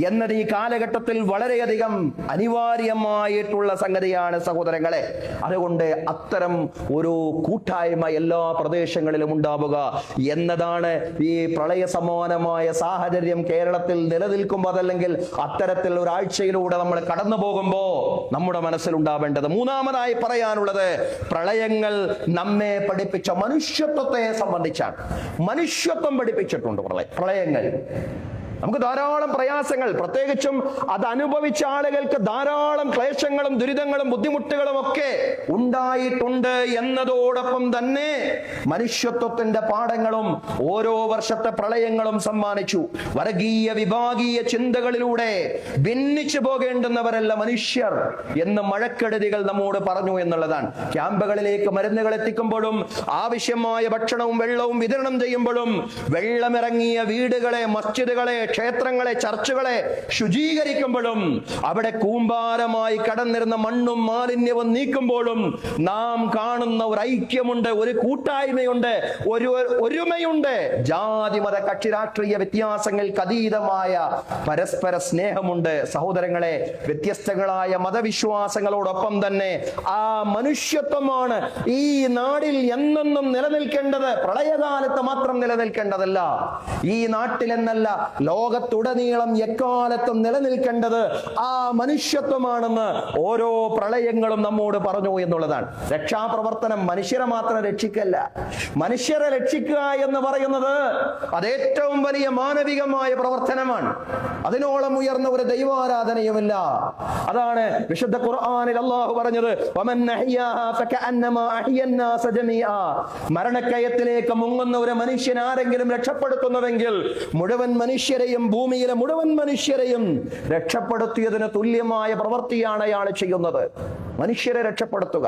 എന്നത് ഈ കാലഘട്ടത്തിൽ വളരെയധികം അനിവാര്യമായിട്ടുള്ള സംഗതിയാണ് സഹോദരങ്ങളെ. അതുകൊണ്ട് അത്തരം ഒരു കൂട്ടായ്മ എല്ലാ പ്രദേശങ്ങളിലും ഉണ്ടാവുക എന്നതാണ് ഈ പ്രളയ സമാനമായ സാഹചര്യം കേരളത്തിൽ നിലനിൽക്കുമ്പോൾ, അതല്ലെങ്കിൽ അത്തരത്തിൽ ഒരാഴ്ചയിലൂടെ നമ്മൾ കടന്നു പോകുമ്പോ നമ്മുടെ മനസ്സിൽ ഉണ്ടാവേണ്ടത്. മൂന്നാമതായി പറയാനുള്ളത്, പ്രളയങ്ങൾ നമ്മെ പഠിപ്പിച്ച മനുഷ്യത്വത്തെ സംബന്ധിച്ചാണ്. മനുഷ്യത്വം പഠിപ്പിച്ചിട്ടുണ്ട് പ്രളയങ്ങൾ. നമുക്ക് ധാരാളം പ്രയാസങ്ങൾ, പ്രത്യേകിച്ചും അത് അനുഭവിച്ച ആളുകൾക്ക് ധാരാളം ക്ലേശങ്ങളും ദുരിതങ്ങളും ബുദ്ധിമുട്ടുകളും ഒക്കെ ഉണ്ടായിട്ടുണ്ട് എന്നതോടൊപ്പം തന്നെ മനുഷ്യത്വത്തിന്റെ പാഠങ്ങളും ഓരോ വർഷത്തെ പ്രളയങ്ങളും സമ്മാനിച്ചു. വർഗീയ വിഭാഗീയ ചിന്തകളിലൂടെ ഭിന്നിച്ചു പോകേണ്ടുന്നവരല്ല മനുഷ്യർ എന്ന് മഴക്കെടുതികൾ നമ്മോട് പറഞ്ഞു എന്നുള്ളതാണ്. ക്യാമ്പുകളിലേക്ക് മരുന്നുകൾ എത്തിക്കുമ്പോഴും ആവശ്യമായ ഭക്ഷണവും വെള്ളവും വിതരണം ചെയ്യുമ്പോഴും വെള്ളമിറങ്ങിയ വീടുകളെ, മസ്ജിദുകളെ, ക്ഷേത്രങ്ങളെ, ചർച്ചുകളെ ശുചീകരിക്കുമ്പോഴും അവിടെ കൂമ്പാരമായി കടന്നിരുന്ന മണ്ണും മാലിന്യവും നീക്കുമ്പോഴും നാം കാണുന്ന ഒരു ഐക്യമുണ്ട്, ഒരു കൂട്ടായ്മയുണ്ട്, ഒരു ഒരുമയുണ്ട്. ജാതി മത കക്ഷി രാഷ്ട്രീയ വ്യത്യാസങ്ങൾക്ക് അതീതമായ പരസ്പര സ്നേഹമുണ്ട്. സഹോദരങ്ങളെ, വ്യത്യസ്തങ്ങളായ മതവിശ്വാസങ്ങളോടൊപ്പം തന്നെ ആ മനുഷ്യത്വമാണ് ഈ നാടിൽ എന്നെന്നും നിലനിൽക്കേണ്ടത്. പ്രളയകാലത്ത് മാത്രം നിലനിൽക്കേണ്ടതല്ല, ഈ നാട്ടിലെന്നല്ല ലോകത്തുടനീളം എക്കാലത്തും നിലനിൽക്കേണ്ടത് ആ മനുഷ്യത്വമാണെന്ന് ഓരോ പ്രളയങ്ങളും നമ്മോട് പറഞ്ഞു എന്നുള്ളതാണ്. രക്ഷാപ്രവർത്തനം മനുഷ്യരെ മാത്രം രക്ഷിക്കല്ല, മനുഷ്യരെ രക്ഷിക്കുക എന്ന് പറയുന്നത് അത് ഏറ്റവും വലിയ മാനവികമായ പ്രവർത്തനമാണ്. അതിനോളം ഉയർന്ന ഒരു ദൈവാരാധനയുമില്ല. അതാണ് വിശുദ്ധ ഖുർആനിൽ അല്ലാഹു പറഞ്ഞത്, വമൻ അഹ്യാഹാ ഫകഅന്നമാ അഹ്യന്നാസ ജമീആ. മരണക്കയത്തിലേക്ക് മുങ്ങുന്ന ഒരു മനുഷ്യൻ ആരെങ്കിലും രക്ഷപ്പെടുത്തുന്നുവെങ്കിൽ മുഴുവൻ മനുഷ്യരെയും, ഭൂമിയിലെ മുഴുവൻ മനുഷ്യരെയും രക്ഷപ്പെടുത്തിയതിന് തുല്യമായ പ്രവൃത്തിയാണ് അയാൾ ചെയ്യുന്നത്. മനുഷ്യരെ രക്ഷപ്പെടുത്തുക,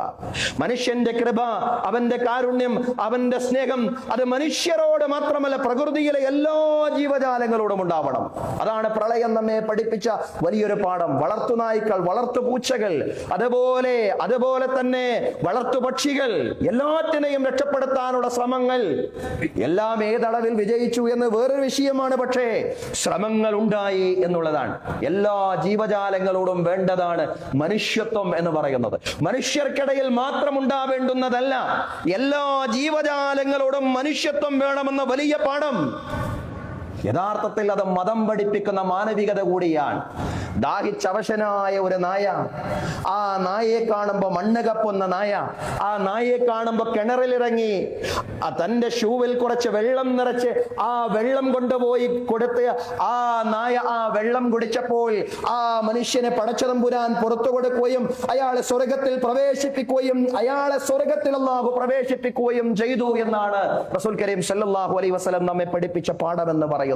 മനുഷ്യന്റെ കൃപ, അവന്റെ കാരുണ്യം, അവന്റെ സ്നേഹം അത് മനുഷ്യരോട് മാത്രമല്ല പ്രകൃതിയിലെ എല്ലാ ജീവജാലങ്ങളോടും ഉണ്ടാവണം. അതാണ് പ്രളയം നമ്മെ പഠിപ്പിച്ച വലിയൊരു പാഠം. വളർത്തുനായ്ക്കൾ, വളർത്തുപൂച്ചകൾ, അതുപോലെ തന്നെ വളർത്തുപക്ഷികൾ, എല്ലാത്തിനെയും രക്ഷപ്പെടുത്താനുള്ള ശ്രമങ്ങൾ എല്ലാം ഏതളവിൽ വിജയിച്ചു എന്ന് വേറൊരു വിഷയമാണ്. പക്ഷേ ശ്രമങ്ങൾ ഉണ്ടായി എന്നുള്ളതാണ്. എല്ലാ ജീവജാലങ്ങളോടും വേണ്ടതാണ് മനുഷ്യത്വം എന്ന് പറയുന്നത്. മനുഷ്യർക്കിടയിൽ മാത്രം ഉണ്ടാവേണ്ടുന്നതല്ല, എല്ലാ ജീവജാലങ്ങളോടും മനുഷ്യത്വം വേണമെന്ന വലിയ പാഠം. യഥാർത്ഥത്തിൽ അത് മതം പഠിപ്പിക്കുന്ന മാനവികത കൂടിയാണ്. ദാഹിച്ചവശനായ ഒരു നായ, ആ നായയെ കാണുമ്പോൾ മണ്ണ് കപ്പുന്ന നായ, ആ നായയെ കാണുമ്പോൾ കിണറിലിറങ്ങി തന്റെ ഷൂവിൽ കുറച്ച് വെള്ളം നിറച്ച് ആ വെള്ളം കൊണ്ടുപോയി കൊടുത്ത് ആ നായ ആ വെള്ളം കുടിച്ചപ്പോൾ ആ മനുഷ്യനെ പടച്ചതമ്പുരാൻ പുറത്തു കൊടുക്കുകയും അയാളെ സ്വർഗത്തിൽ പ്രവേശിപ്പിക്കുകയും അയാളെ സ്വർഗത്തിൽ അല്ലാഹു പ്രവേശിപ്പിക്കുകയും ചെയ്തു എന്നാണ് റസൂൽ കരീം സല്ലല്ലാഹു അലൈഹി വസല്ലം നമ്മെ പഠിപ്പിച്ച പാഠമെന്ന് പറയുന്നത്.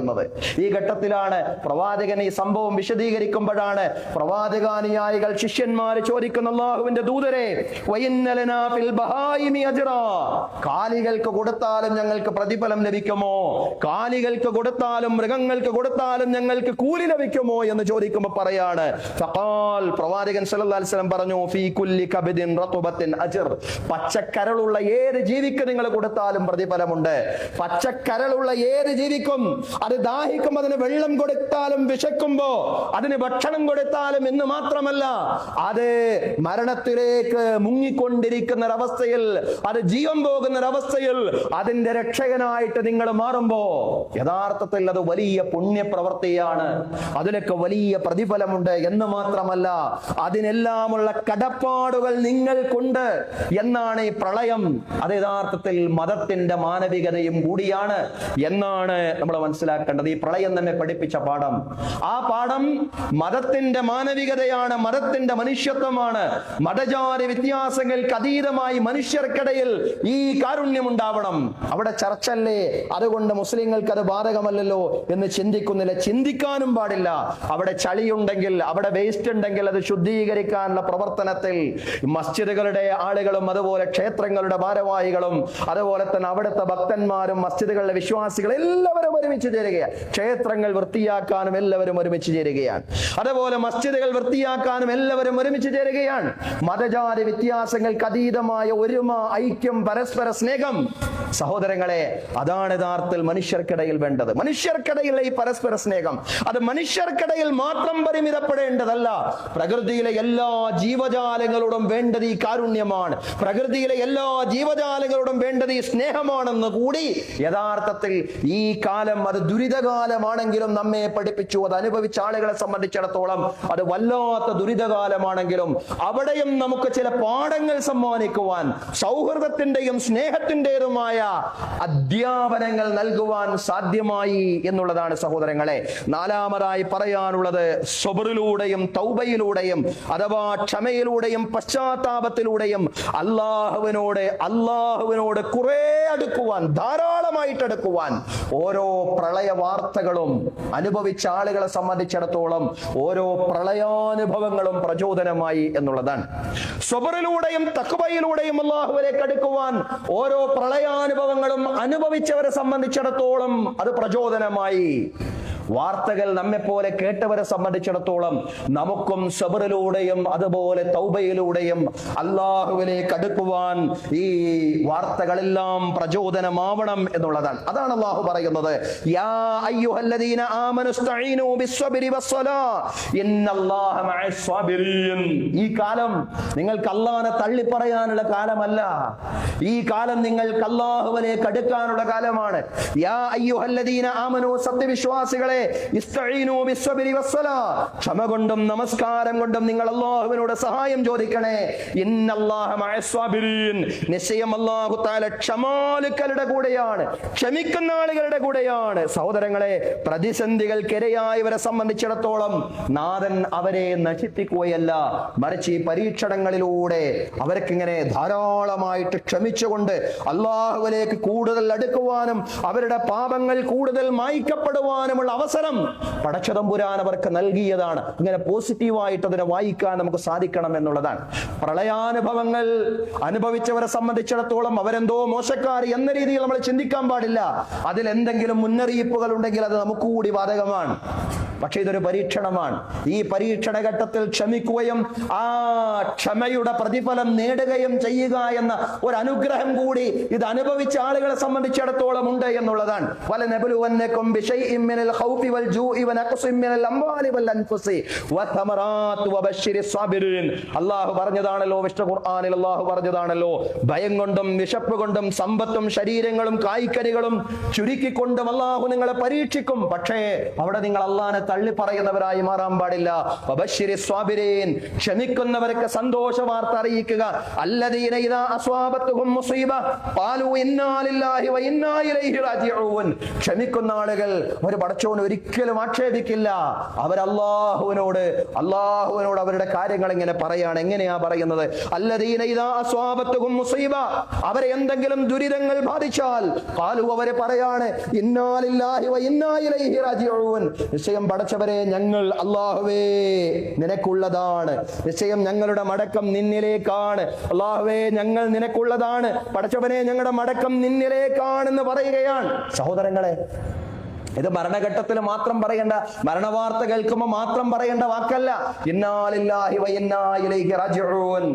ഈ ഘട്ടത്തിലാണ് പ്രവാചകൻ ഈ സംഭവം വിശദീകരിക്കുമ്പോഴാണ് പ്രവാചകാനുയായികൾ ശിഷ്യന്മാര് ചോദിക്കുന്ന, അല്ലാഹുവിന്റെ ദൂതരെ, വഇന്നലനാ ഫിൽ ബഹായിമി അജ്റാ, കാലികൾക്ക് കൊടുത്താലും ഞങ്ങൾക്ക് പ്രതിഫലം ലഭിക്കുമോ? കാലികൾക്ക് കൊടുത്താലും മൃഗങ്ങൾക്ക് കൊടുത്താലും ഞങ്ങൾക്ക് കൂലി ലഭിക്കുമോ എന്ന് ചോദിക്കുമ്പോൾ പറയാണ്, ഫഖാൽ, പ്രവാചകൻ സല്ലല്ലാഹു അലൈഹി വസല്ലം പറഞ്ഞു, ഫീ കുല്ലി കബദിൻ റതുബത്തിൻ അജ്ർ, പച്ചക്കരളുള്ള ഏത് ജീവിക്ക് നിങ്ങൾ കൊടുത്താലും പ്രതിഫലമുണ്ട്. പച്ചക്കരളുള്ള ഏത് ജീവിക്കും, അത് ദാഹിക്കും, അതിന് വെള്ളം കൊടുത്താലും വിശക്കുമ്പോ അതിന് ഭക്ഷണം കൊടുത്താലും എന്ന് മാത്രമല്ല, അത് മരണത്തിലേക്ക് മുങ്ങിക്കൊണ്ടിരിക്കുന്ന ഒരവസ്ഥയിൽ, അത് ജീവൻ പോകുന്ന ഒരവസ്ഥയിൽ അതിന്റെ രക്ഷകനായിട്ട് നിങ്ങൾ മാറുമ്പോ യഥാർത്ഥത്തിൽ അത് വലിയ പുണ്യപ്രവൃത്തിയാണ്, അതിലൊക്കെ വലിയ പ്രതിഫലമുണ്ട് എന്ന് മാത്രമല്ല അതിനെല്ലാമുള്ള കടപ്പാടുകൾ നിങ്ങൾക്കുണ്ട് എന്നാണ് ഈ പ്രളയം. അത് യഥാർത്ഥത്തിൽ മതത്തിന്റെ മാനവികതയും കൂടിയാണ് എന്നാണ് നമ്മൾ മനസ്സിലാക്കേണ്ടത്. ഈ പ്രളയം നമ്മെ പഠിപ്പിച്ച പാഠം, ആ പാഠം മതത്തിന്റെ മാനവികതയാണ്, മതത്തിന്റെ മനുഷ്യത്വമാണ്. മതജാതി വ്യത്യാസങ്ങൾക്ക് അതീതമായി മനുഷ്യർക്കിടയിൽ ഈ കാരുണ്യം ഉണ്ടാവണം. അവിടെ ചർച്ചല്ലേ, അതുകൊണ്ട് മുസ്ലിങ്ങൾക്ക് അത് ബാധകമല്ലല്ലോ എന്ന് ചിന്തിക്കുന്നില്ല, ചിന്തിക്കാനും പാടില്ല. അവിടെ ചളിയുണ്ടെങ്കിൽ, അവിടെ വേസ്റ്റ് ഉണ്ടെങ്കിൽ അത് ശുദ്ധീകരിക്കാനുള്ള പ്രവർത്തനത്തിൽ മസ്ജിദുകളുടെ ആളുകളും അതുപോലെ ക്ഷേത്രങ്ങളുടെ ഭാരവാഹികളും അതുപോലെ തന്നെ അവിടുത്തെ ഭക്തന്മാരും മസ്ജിദുകളിലെ വിശ്വാസികൾ എല്ലാവരും ഒരുമിച്ച് ചേരുകയാണ്. ക്ഷേത്രങ്ങൾ വൃത്തിയാക്കാനും എല്ലാവരും ഒരുമിച്ച് ചേരുകയാണ്. അതുപോലെ മസ്ജിദുകൾ വൃത്തിയാക്കാനും എല്ലാവരും ഒരുമിച്ച് ചേരുകയാണ്. മതജാതി വ്യത്യാസങ്ങൾക്ക് അതീതമായ ഒരുമ, ഐക്യം, പരസ്പര സ്നേഹം. സഹോദരങ്ങളെ, അതാണ് യഥാർത്ഥത്തിൽ മനുഷ്യർക്കിടയിൽ വേണ്ടത്. മനുഷ്യർക്കിടയിലെ ഈ പരസ്പര സ്നേഹം അത് മനുഷ്യർക്കിടയിൽ മാത്രം പരിമിതപ്പെടേണ്ടതല്ല. പ്രകൃതിയിലെ എല്ലാ ജീവജാലങ്ങളോടും വേണ്ടത് ഈ കാരുണ്യമാണ്. പ്രകൃതിയിലെ എല്ലാ ജീവജാലങ്ങളോടും വേണ്ടത് ഈ സ്നേഹമാണെന്ന് കൂടി യഥാർത്ഥത്തിൽ ഈ കാലം അത് ദുരിതകാലമാണെങ്കിലും നമ്മെ പഠിപ്പിച്ചു. അത് അനുഭവിച്ച ആളുകളെ സംബന്ധിച്ചിടത്തോളം അത് വല്ലാത്ത ദുരിതകാലമാണെങ്കിലും അവിടെയും നമുക്ക് ചില പാഠങ്ങൾ സമ്മാനിക്കുവാൻ, സൗഹൃദത്തിന്റെയും സ്നേഹത്തിന്റേതുമായ അധ്യാപനങ്ങൾ നൽകുവാൻ സാധ്യമായി എന്നുള്ളതാണ് സഹോദരങ്ങളെ. നാലാമതായി പറയാനുള്ളത് സബറിലൂടെയും തൗബയിലൂടെയും അഥവാ ക്ഷമയിലൂടെയും പശ്ചാത്താപത്തിലൂടെയും അള്ളാഹുവിനോട് കുറെ അടുക്കുവാൻ, ധാരാളമായിട്ട് അടുക്കുവാൻ. ഓരോ പ്രളയ വാർത്തകളും അനുഭവിച്ച ആളുകളെ സംബന്ധിച്ചിടത്തോളം ഓരോ പ്രളയാനുഭവങ്ങളും പ്രചോദനമായി എന്നുള്ളതാണ്. സബറിലൂടെയും തഖ്വയിലൂടെയും അള്ളാഹുവിലേക്ക് അടുക്കുവാൻ ഓരോ പ്രളയാനുഭവങ്ങളും അനുഭവിച്ചവരെ സംബന്ധിച്ചിടത്തോളം അത് പ്രചോദനമായി. വാർത്തകൾ നമ്മെപ്പോലെ കേട്ടവരെ സംബന്ധിച്ചിടത്തോളം നമുക്കും സബറിലൂടെയും അതുപോലെ തൗബയിലൂടെയും അള്ളാഹുവിലേക്ക് അടുക്കുവാൻ ഈ വാർത്തകളെല്ലാം പ്രചോദനമാവണം എന്നുള്ളതാണ്. അതാണ് അള്ളാഹു പറയുന്നത്, യാ അയ്യുഹല്ലദീന ആമനു ഇസ്തഈനു ബിസ്സബ്രി വസ്സലാ ഇന്നല്ലാഹ മഅസ്സാബിരീൻ. ഈ കാലം നിങ്ങൾക്ക് അള്ളാഹനെ തള്ളി പറയാനുള്ള കാലമല്ല. ഈ കാലം നിങ്ങൾക്ക് അള്ളാഹുവിലേക്ക് അടുക്കാനുള്ള കാലമാണ്. യാ അയ്യുഹല്ലദീന ആമനു, സത്യവിശ്വാസികളെ, ക്ഷമ കൊണ്ടും നമസ്കാരം കൊണ്ടും നിങ്ങൾ അല്ലാഹുവിനോട് സഹായം ചോദിക്കണേ. ഇന്നല്ലാഹ മഅസ്സാബിരീൻ. നിശ്ചയം അല്ലാഹു തആല ക്ഷമാലുക്കളുടെ കൂടെയാണ്, ക്ഷമിക്കുന്ന ആളുകളുടെ കൂടെയാണ്. സഹോദരങ്ങളെ, പ്രതിസന്ധികൾക്കിരയായവരെ സംബന്ധിച്ചിടത്തോളം നാഥൻ അവരെ നശിപ്പിക്കുകയല്ല, മറിച്ച് ഈ പരീക്ഷണങ്ങളിലൂടെ അവർക്കിങ്ങനെ ധാരാളമായിട്ട് ക്ഷമിച്ചുകൊണ്ട് അല്ലാഹുവിലേക്ക് കൂടുതൽ അടുക്കുവാനും അവരുടെ പാപങ്ങൾ കൂടുതൽ മായ്ക്കപ്പെടുവാനുമുള്ള അവസരം പടച്ചതമ്പുരാൻ അവർക്ക് നൽകിയതാണ്. ഇങ്ങനെ പോസിറ്റീവായിട്ട് അതിനെ വായിക്കാൻ നമുക്ക് സാധിക്കണം എന്നുള്ളതാണ്. പ്രളയാനുഭവങ്ങൾ അനുഭവിച്ചവരെ സംബന്ധിച്ചിടത്തോളം അവരെന്തോ മോശക്കാർ എന്ന രീതിയിൽ നമ്മൾ ചിന്തിക്കാൻ പാടില്ല. അതിൽ എന്തെങ്കിലും മുന്നറിയിപ്പുകൾ ഉണ്ടെങ്കിൽ അത് നമുക്ക് കൂടി ബാധകമാണ്. പക്ഷെ ഇതൊരു പരീക്ഷണമാണ്. ഈ പരീക്ഷണ ഘട്ടത്തിൽ ക്ഷമിക്കുകയും ആ ക്ഷമയുടെ പ്രതിഫലം നേടുകയും ചെയ്യുക എന്ന ഒരു അനുഗ്രഹം കൂടി ഇത് അനുഭവിച്ച ആളുകളെ സംബന്ധിച്ചിടത്തോളം ഉണ്ട് എന്നുള്ളതാണ്. വലനബ്ലുവന്നകും ബിശൈഇൻ മിനൽ ഖൗഫി വൽ ജൂഇ വനഖ്സിൻ മിനൽ അംവാലി വൽ അൻഫുസി വതമറാത്ത് വബശ്ശിരിസ് സാബിരീൻ. അല്ലാഹു പറഞ്ഞതാണല്ലോ, വിശുദ്ധ ഖുർആനിൽ അല്ലാഹു പറഞ്ഞതാണല്ലോ, ഭയം കൊണ്ടും വിശപ്പ് കൊണ്ടും സമ്പത്തും ശരീരങ്ങളും കായ്ക്കനികളും ചുരുക്കിക്കൊണ്ടും അല്ലാഹു നിങ്ങളെ പരീക്ഷിക്കും. പക്ഷേ അവിടെ നിങ്ങൾ അല്ലാഹനെ തള്ളി പറയുന്നവരായി മാറാൻ പാടില്ല. വബശ്ശിരിസ് സ്വാബിരീൻ, ക്ഷമിക്കുന്നവർക്ക് സന്തോഷ വാർത്ത അറിയിക്കുക. അല്ലദീന ഇദാ അസ്വാബത്തുഹും മുസീബ ഖാലൂ ഇന്നാ ലില്ലാഹി വ ഇന്നാ ഇലൈഹി റാജിഊൻ. ക്ഷമിക്കുന്ന ആളുകൾ ഒരു പടച്ചോനെ ഒരിക്കലും ആക്ഷേപിക്കില്ല. അവർ അല്ലാഹുവിനോട് അവരുടെ കാര്യങ്ങൾ ഇങ്ങനെ പറയാണ്. എങ്ങനെയാ പറയുന്നത്? അല്ലദീന ഇദാ അസ്വാബത്തുഹും മുസീബ, അവരെ എന്തെങ്കിലും ദുരിതങ്ങൾ ബാധിച്ചാൽ ഖാലൂ, അവരെ പറയാണ് ഇന്നാ ലില്ലാഹി വ ഇന്നാ ഇലൈഹി റാജിഊൻ. നിശ്ചയം പടച്ചവരെ, ഞങ്ങൾ അല്ലാഹുവേ നിനക്കുള്ളതാണ്, നിശ്ചയം ഞങ്ങളുടെ മടക്കം നിന്നിലേക്കാണ്. അല്ലാഹുവേ, ഞങ്ങൾ നിനക്കുള്ളതാണ്, പടച്ചവനെ ഞങ്ങളുടെ മടക്കം നിന്നിലേക്കാണെന്ന് പറയുകയാണ്. സഹോദരങ്ങളെ, ഇത് മരണഘട്ടത്തിൽ മാത്രം പറയേണ്ട, മരണവാർത്ത കേൾക്കുമ്പോൾ മാത്രം പറയേണ്ട വാക്കല്ല. ഇന്നാ ലില്ലാഹി വ ഇന്നാ ഇലൈഹി റാജിഊൻ.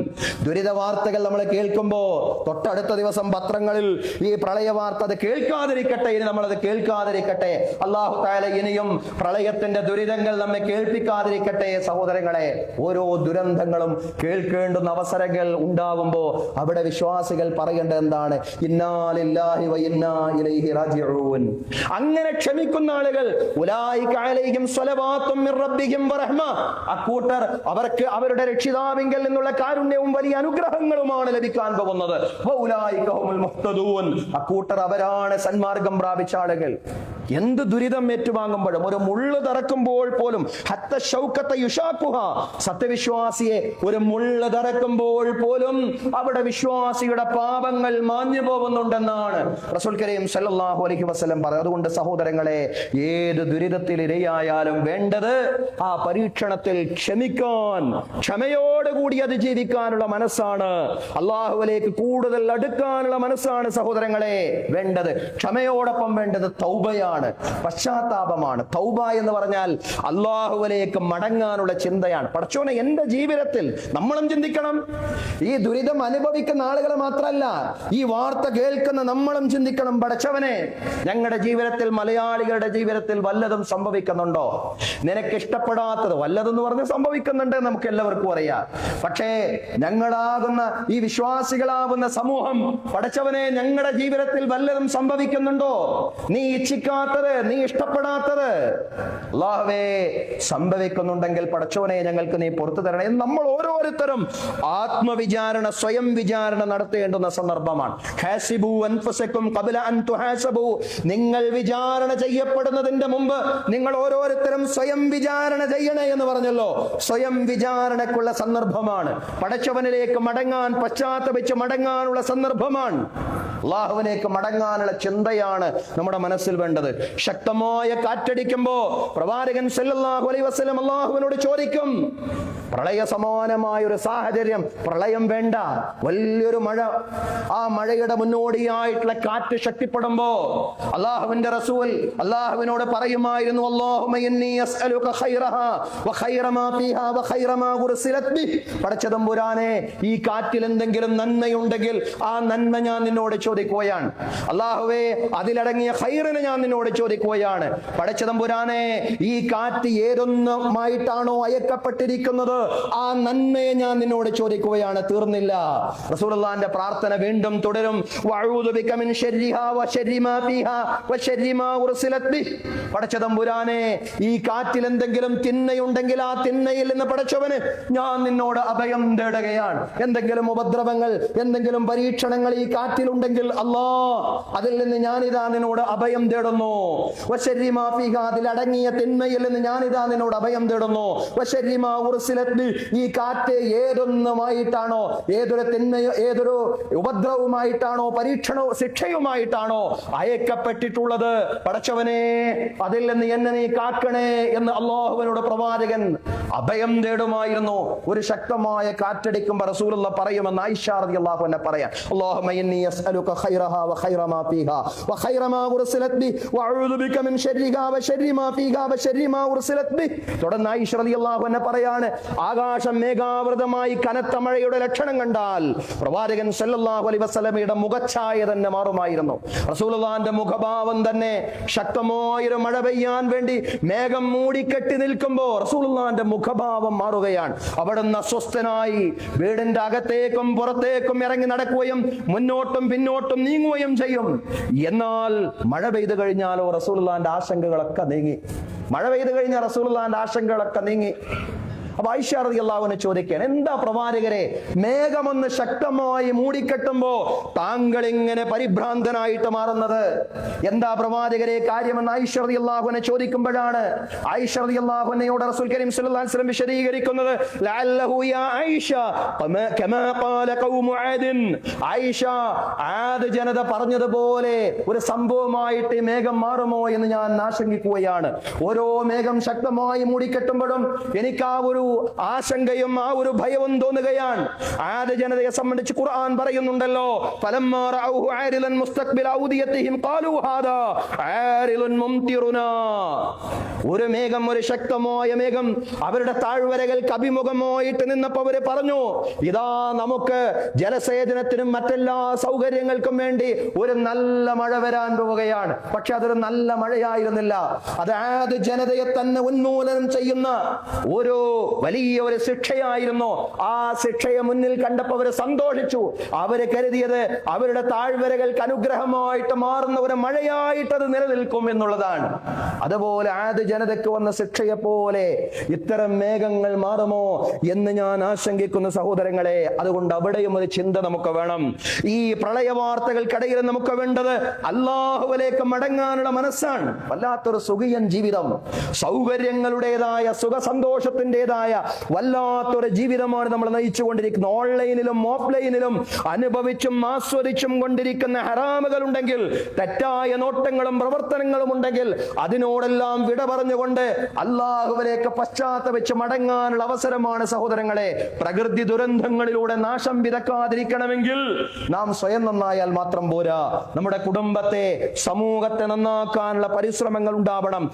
ദുരിത വാർത്തകൾ നമ്മൾ കേൾക്കുമ്പോൾ തൊട്ടടുത്ത ദിവസം പത്രങ്ങളിൽ ഈ പ്രളയ വാർത്ത അത് കേൾക്കാതിരിക്കട്ടെ, ഇനി നമ്മളത് കേൾക്കാതിരിക്കട്ടെ. അല്ലാഹു തആല ഇനിയും പ്രളയത്തിന്റെ ദുരിതങ്ങൾ നമ്മെ കേൾപ്പിക്കാതിരിക്കട്ടെ. സഹോദരങ്ങളെ, ഓരോ ദുരന്തങ്ങളും കേൾക്കേണ്ടുന്ന അവസരങ്ങൾ ഉണ്ടാകുമ്പോൾ അവിടെ വിശ്വാസികൾ പറയേണ്ടത് എന്താണ്? ഇന്നാ ലില്ലാഹി വ ഇന്നാ ഇലൈഹി റാജിഊൻ. അങ്ങനെ ക്ഷമിക്കുന്ന ആളുകൾ ഉലൈക അലൈഹിം സ്വലവാത്തും മിർ റബ്ബിഹിം വറഹ്മ, അക്കൂട്ടർ അവർക്ക് അവരുടെ രക്ഷിതാവിങ്കൽ നിന്നുള്ള കാരുണ്യവും വലിയ അനുഗ്രഹങ്ങളുമാണ് ലഭിക്കാൻ പോകുന്നത്. വ ഉലൈക ഹുമുൽ മുഹ്തദൂൻ, അക്കൂട്ടർ അവരാണ് സന്മാർഗം പ്രാപിച്ച ആളുകൾ. എന്ത് ദുരിതം ഏറ്റുവാങ്ങുമ്പോഴും, ഒരു മുള്ള് തറക്കുമ്പോൾ പോലും, ഹത്ത ശൗക്കത്ത യുഷാക്കുഹ, സത്യവിശ്വാസിയെ ഒരു മുള്ള് തറക്കുമ്പോൾ പോലും അവിടെ വിശ്വാസിയുടെ പാപങ്ങൾ മാഞ്ഞു പോകുന്നുണ്ടെന്നാണ് റസൂൽ കരീം സല്ലല്ലാഹു അലൈഹി വസല്ലം പറയുന്നത്. അതുകൊണ്ട് സഹോദരങ്ങളെ, ഏത് ദുരിതത്തിൽ ഇരയായാലും വേണ്ടത് ആ പരീക്ഷണത്തിൽ ക്ഷമിക്കാൻ, ക്ഷമയോടുകൂടി അതിജീവിക്കാനുള്ള മനസ്സാണ്. അള്ളാഹുവിലേക്ക് കൂടുതൽ അടുക്കാനുള്ള മനസ്സാണ് സഹോദരങ്ങളെ വേണ്ടത്. ക്ഷമയോടൊപ്പം വേണ്ടത് തൗബയാണ്, പശ്ചാത്താപമാണ്. തൗബ എന്ന് പറഞ്ഞാൽ അള്ളാഹുവിലേക്ക് മടങ്ങാനുള്ള ചിന്തയാണ്. പടച്ചോനെ, എന്റെ ജീവിതത്തിൽ നമ്മളും ചിന്തിക്കണം. ഈ ദുരിതം അനുഭവിക്കുന്ന ആളുകൾ മാത്രമല്ല, ഈ വാർത്ത കേൾക്കുന്ന നമ്മളും ചിന്തിക്കണം. പടച്ചവനെ, ഞങ്ങളുടെ ജീവിതത്തിൽ, മലയാളികളുടെ ജീവിതത്തിൽ വല്ലതും സംഭവിക്കുന്നുണ്ടോ? നിനക്ക് ഇഷ്ടപ്പെടാത്തത് വല്ലതെന്ന് പറഞ്ഞ് സംഭവിക്കുന്നുണ്ട്, നമുക്ക് എല്ലാവർക്കും അറിയാം. പക്ഷേ ഞങ്ങളാകുന്ന ഈ വിശ്വാസികളാകുന്ന സമൂഹം, പടച്ചവനെ, ഞങ്ങളുടെ ജീവിതത്തിൽ വല്ലതും സംഭവിക്കുന്നുണ്ടോ? നീ ഇച്ഛിക്കാത്തത്, നീ ഇഷ്ടപ്പെടാത്തത് അല്ലാഹുവേ സംഭവിക്കുന്നുണ്ടെങ്കിൽ പടച്ചവനെ ഞങ്ങൾക്ക് നീ പുറത്തു തരണേ എന്ന് നമ്മൾ ഓരോരുത്തരും ആത്മവിചാരണ, സ്വയം വിചാരണ നടത്തേണ്ടുന്ന സന്ദർഭമാണ്. ഹാസിബു അൻഫുസകും ഖബ്ല അൻ തുഹാസബു, നിങ്ങൾ വിചാരണ ചെയ്യപ്പെടുന്നതിന്റെ മുമ്പ് നിങ്ങൾ ഓരോരുത്തരും സ്വയം വിചാരണ ചെയ്യണേ എന്ന് പറഞ്ഞല്ലോ. സ്വയം വിചാരണക്കുള്ള സന്ദർഭമാണ്. പടച്ചവനിലേക്ക് മടങ്ങാൻ, പശ്ചാത്തപിച്ച് മടങ്ങാനുള്ള സന്ദർഭമാണ്. അള്ളാഹുവിലേക്ക് മടങ്ങാനുള്ള ചിന്തയാണ് നമ്മുടെ മനസ്സിൽ വേണ്ടത്. ശക്തമായ കാറ്റടിക്കുമ്പോ പ്രവാചകൻ സല്ലല്ലാഹു അലൈഹി വസല്ലം അള്ളാഹുവിനോട് ചോദിക്കും, പ്രളയ സമാനമായ ഒരു സാഹചര്യം, പ്രളയം വേണ്ട, വലിയൊരു മഴ, ആ മഴയുടെ മുന്നോടിയായിട്ടുള്ള കാറ്റ് ശക്തിപ്പെടുമ്പോ അള്ളാഹുവിന്റെ റസൂൽ അള്ളാഹുവിനോട് പറയുമായിരുന്നു, അല്ലാഹുമ്മ ഇന്നി അസ്അലുക ഖൈറഹാ വ ഖൈറ മാ ഫീഹാ വ ഖൈറ മാ ഉർസിലത് ബി. പടച്ചതമ്പുരാനെ, ഈ കാറ്റിൽ എന്തെങ്കിലും നന്മയുണ്ടെങ്കിൽ ആ നന്മ ഞാൻ നിന്നോട് ചോദിക്കുകയാണ്. അല്ലാഹുവേ, അതിലടങ്ങിയ ഖൈറിനെ ഞാൻ നിന്നോട് ചോദിക്കുകയാണ്. പടച്ചതമ്പുരാനെ, ഈ കാറ്റ് ഏതൊന്നുമായിട്ടാണോ അയക്കപ്പെട്ടിരിക്കുന്നത് ആ നന്മയെ ഞാൻ നിന്നോട് ചോദിക്കുകയാണ്. തീർന്നില്ല. റസൂലുള്ളാഹിന്റെ പ്രാർത്ഥന വീണ്ടും തുടരും, വഅഊദു ബിക മിൻ ശർരിഹാ വ ശർരി മാ ഫീഹാ വ ശർരി മാ ഉർസിലത് ബി. പടച്ചതമ്പുരാനെ, ഈ കാറ്റിൽ എന്തെങ്കിലും തിന്മയുണ്ടെങ്കിൽ ആ തിന്മയിൽ നിന്ന് പടച്ചവന് ഞാൻ നിന്നോട് അഭയം തേടുകയാണ്. എന്തെങ്കിലും ഉപദ്രവങ്ങൾ, എന്തെങ്കിലും പരീക്ഷണങ്ങൾ ഈ കാറ്റിലുണ്ടെങ്കിൽ അല്ലാ, അതിൽ നിന്ന് ഞാനിതാ നിന്നോട് അഭയം തേടുന്നു. വ ശർരി മാ ഫീഹാ, അതിലടങ്ങിയ തിന്മയിൽ നിന്ന് ഞാനിതാ നിന്നോട് അഭയം തേടുന്നു. വ ശർരി മാ ഉർസിലത് ബി, ഈ കാറ്റ് ഏതൊന്നുമായിട്ടാണോ, ഏതൊരു തിന്മയോ ഏതൊരു ഉപദ്രവമായിട്ടാണോ, പരീക്ഷണവും ശിക്ഷയുമായിട്ടാണോ അയക്കപ്പെട്ടിട്ടുള്ളത്, പടച്ചവനെ അതിൽ നിന്ന് എന്നെ നീ കാക്കണേ എന്ന് അല്ലാഹുവിനോട് പ്രവാചകൻ അഭയം തേടുമായിരുന്നു. ഒരു ശക്തമായ കാറ്റടിക്കുമ്പോൾ റസൂലുള്ളാഹി പറയുമെന്ന് ആയിഷ റളിയല്ലാഹു അൻഹ പറയാം, അല്ലാഹുമ്മ ഇന്നി അസ്അലുക ഖൈറഹാ വ ഖൈറ മാ ഫീഹാ വ ഖൈറ മാ ഉർസിലത് ബി വ അഊദു ബിക മിൻ ശർരിഹാ വ ശർരി മാ ഫീഹാ വ ശർരി മാ ഉർസിലത് ബി. തുടർന്ന് ആയിഷ റളിയല്ലാഹു അൻഹ പറയാണ്, ആകാശം മേഘാവൃതമായി കനത്ത മഴയുടെ ലക്ഷണം കണ്ടാൽ പ്രവാചകൻ സല്ലല്ലാഹു അലൈഹി വസല്ലമയുടെ മുഖഛായ തന്നെ മാറുമായിരുന്നു. റസൂലുള്ളാഹിന്റെ മുഖഭാവം തന്നെ ശക്തമായൊരു മഴ പെയ്യാൻ വേണ്ടി മേഘം മൂടിക്കെട്ടി നിൽക്കുമ്പോൾ റസൂലുള്ളാഹിന്റെ മുഖഭാവം മാറുകയാണ്. അവിടുന്ന് അസ്വസ്ഥനായി വീടിന്റെ അകത്തേക്കും പുറത്തേക്കും ഇറങ്ങി നടക്കുകയും മുന്നോട്ടും പിന്നോട്ടും നീങ്ങുകയും ചെയ്യും. എന്നാൽ മഴ പെയ്തു കഴിഞ്ഞാലോ റസൂലുള്ളാഹിന്റെ ആശങ്കകളൊക്കെ നീങ്ങി. മഴ പെയ്തു കഴിഞ്ഞാൽ റസൂലുള്ളാഹിന്റെ ആശങ്കകളൊക്കെ നീങ്ങി. അപ്പൊ ആയിഷ റളിയല്ലാഹു അൻഹ ചോദിക്കുകയാണ്, എന്താ പ്രവാചകരെ, മേഘമൊന്ന് ശക്തമായി മൂടിക്കെട്ടുമ്പോ താങ്കൾ ഇങ്ങനെ പരിഭ്രാന്തനായിട്ട് മാറുന്നത്? എന്താ പ്രവാചകരെ കാര്യമെന്ന് ആയിഷ റളിയല്ലാഹു അൻഹ ചോദിക്കുമ്പോഴാണ് ആയിഷ റളിയല്ലാഹു അൻഹയോട് റസൂൽ കരീം സല്ലല്ലാഹു അലൈഹി വസല്ലം വിശദീകരിക്കുന്നത്, ലഅല്ലഹു യാ ആയിഷ കമാ ഖാല ഖൗമു ആദിൻ. ആയിഷ, ആദ് ജനത പറഞ്ഞതുപോലെ ഒരു സംഭവമായിട്ട് മേഘം മാറുമോ എന്ന് ഞാൻ ആശങ്കിക്കുകയാണ്. ഓരോ മേഘം ശക്തമായി മൂടിക്കെട്ടുമ്പോഴും എനിക്ക് ആ ഒരു ആശങ്കയും ആ ഒരു ഭയവും തോന്നുകയാണ്. ആദ് ജനതയെ സംബന്ധിച്ച് ഖുർആൻ പറയുന്നുണ്ടല്ലോ, ഫലമ്മാ റഅൂഹു ആരിലൻ മുസ്തഖ്ബില ഔദിയതിഹിം ഖാലൂ ഹാദാ ആരിലുൻ മുംതിറുനാ. ഒരു മേഘം, ഒരു ശക്തമായ മേഘം അവരുടെ താഴ്വരകൾക്ക് അഭിമുഖമായിട്ട് നിന്നപ്പോൾ അവര് പറഞ്ഞു, ഇതാ നമുക്ക് ജലസേചനത്തിനും മറ്റെല്ലാ സൗകര്യങ്ങൾക്കും വേണ്ടി ഒരു നല്ല മഴ വരാൻ പോവുകയാണ്. പക്ഷെ അതൊരു നല്ല മഴയായിരുന്നില്ല. അത് ആദ് ജനതയെ തന്നെ ഉന്മൂലനം ചെയ്യുന്ന ഒരു വലിയ ഒരു ശിക്ഷയായിരുന്നു. ആ ശിക്ഷയെ മുന്നിൽ കണ്ടപ്പോൾ അവര് സന്തോഷിച്ചു. അവര് കരുതിയത് അവരുടെ താഴ്വരകൾക്ക് അനുഗ്രഹമായിട്ട് മാറുന്ന ഒരു മഴയായിട്ട് അത് നിലനിൽക്കും എന്നുള്ളതാണ്. അതുപോലെ ആദ് ജനതയ്ക്ക് വന്ന ശിക്ഷയെ പോലെ ഇത്തരം മേഘങ്ങൾ മാറുമോ എന്ന് ഞാൻ ആശങ്കിക്കുന്ന സഹോദരങ്ങളെ. അതുകൊണ്ട് അവിടെയും ഒരു ചിന്ത നമുക്ക് വേണം. ഈ പ്രളയ വാർത്തകൾക്കിടയിൽ നമുക്ക് വേണ്ടത് അല്ലാഹുവിലേക്ക് മടങ്ങാനുള്ള മനസ്സാണ്. വല്ലാത്തൊരു സുഖിയൻ ജീവിതം, സൗകര്യങ്ങളുടേതായ സുഖ സന്തോഷത്തിൻ്റെതായ വല്ലാത്തൊരു ജീവിതമാണ് നമ്മൾ നയിച്ചുകൊണ്ടിരിക്കുന്നത്. ഓൺലൈനിലും ഓഫ്ലൈനിലും അനുഭവിച്ചും ആസ്വദിച്ചും കൊണ്ടിരിക്കുന്ന ഹറാമുകൾ ഉണ്ടെങ്കിൽ, തെറ്റായ നോട്ടങ്ങളും പ്രവർത്തനങ്ങളും ഉണ്ടെങ്കിൽ അതിനോടെല്ലാം വിട പറഞ്ഞുകൊണ്ട് അല്ലാഹുവിലേക്ക് പശ്ചാത്തപിച്ച് മടങ്ങാനുള്ള അവസരമാണ് സഹോദരങ്ങളെ. പ്രകൃതി ദുരന്തങ്ങളിലൂടെ നാശം വിതക്കാതിരിക്കണമെങ്കിൽ നാം സ്വയം നന്നായാൽ മാത്രം പോരാ, നമ്മുടെ കുടുംബത്തെ, സമൂഹത്തെ നന്നാക്കാനുള്ള പരിശ്രമങ്ങൾ ഉണ്ടാവണം.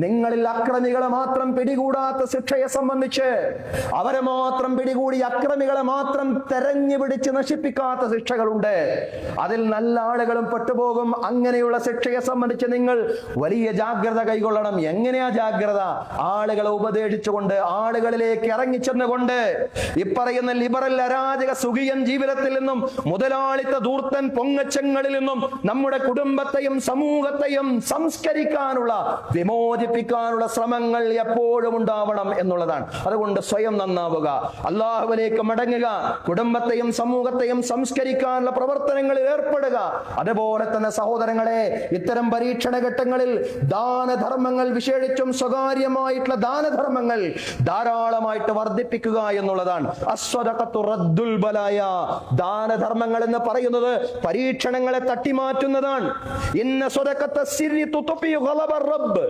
നിങ്ങളിൽ അക്രമികളെ മാത്രം പിടികൂടാത്ത ശിക്ഷയെ സംബന്ധിച്ച്, അവരെ മാത്രം പിടികൂടി അക്രമികളെ മാത്രം തെരഞ്ഞു പിടിച്ച് നശിപ്പിക്കാത്ത ശിക്ഷകളുണ്ട്. അതിൽ നല്ല ആളുകളും പെട്ടുപോകും. അങ്ങനെയുള്ള ശിക്ഷയെ സംബന്ധിച്ച് നിങ്ങൾ വലിയ ജാഗ്രത കൈകൊള്ളണം. എങ്ങനെയാ ജാഗ്രത? ആളുകളെ ഉപദേശിച്ചുകൊണ്ട്, ആളുകളിലേക്ക് ഇറങ്ങിച്ചെന്നുകൊണ്ട്, ഇപ്പറയുന്ന ലിബറൽ അരാജക സുഖിയൻ ജീവിതത്തിൽ നിന്നും, മുതലാളിത്ത ധൂർത്തൻ പൊങ്ങച്ചങ്ങളിൽ നിന്നും നമ്മുടെ കുടുംബത്തെയും സമൂഹത്തെയും സംസ്കരിക്കാനുള്ള, വിമോചിപ്പിക്കാനുള്ള ശ്രമങ്ങൾ എപ്പോഴും ഉണ്ടാവണം എന്നുള്ളതാണ്. അതുകൊണ്ട് സ്വയം നന്നാവുക, അല്ലാഹുവിലേക്ക് മടങ്ങുക, കുടുംബത്തെയും സമൂഹത്തെയും സംസ്കരിക്കാനുള്ള പ്രവർത്തനങ്ങളിൽ ഏർപ്പെടുക. അതുപോലെ തന്നെ സഹോദരങ്ങളെ, ഇത്തരം പരീക്ഷണ ഘട്ടങ്ങളിൽ ദാനധർമ്മങ്ങൾ, വിശേഷിച്ചും സ്വകാര്യമായിട്ടുള്ള ദാനധർമ്മങ്ങൾ ധാരാളമായിട്ട് വർദ്ധിപ്പിക്കുക എന്നുള്ളതാണ്. അസ്വദഖത്തു റദ്ദുൽ ബലായ, ദാനധർമ്മങ്ങൾ എന്ന് പറയുന്നത് പരീക്ഷണങ്ങളെ തട്ടിമാറ്റുന്നതാണ്. ഇന്ന സ്വദഖത്ത സിർരി തുത്ഫിഉ ഗളബർ റബ്ബ്,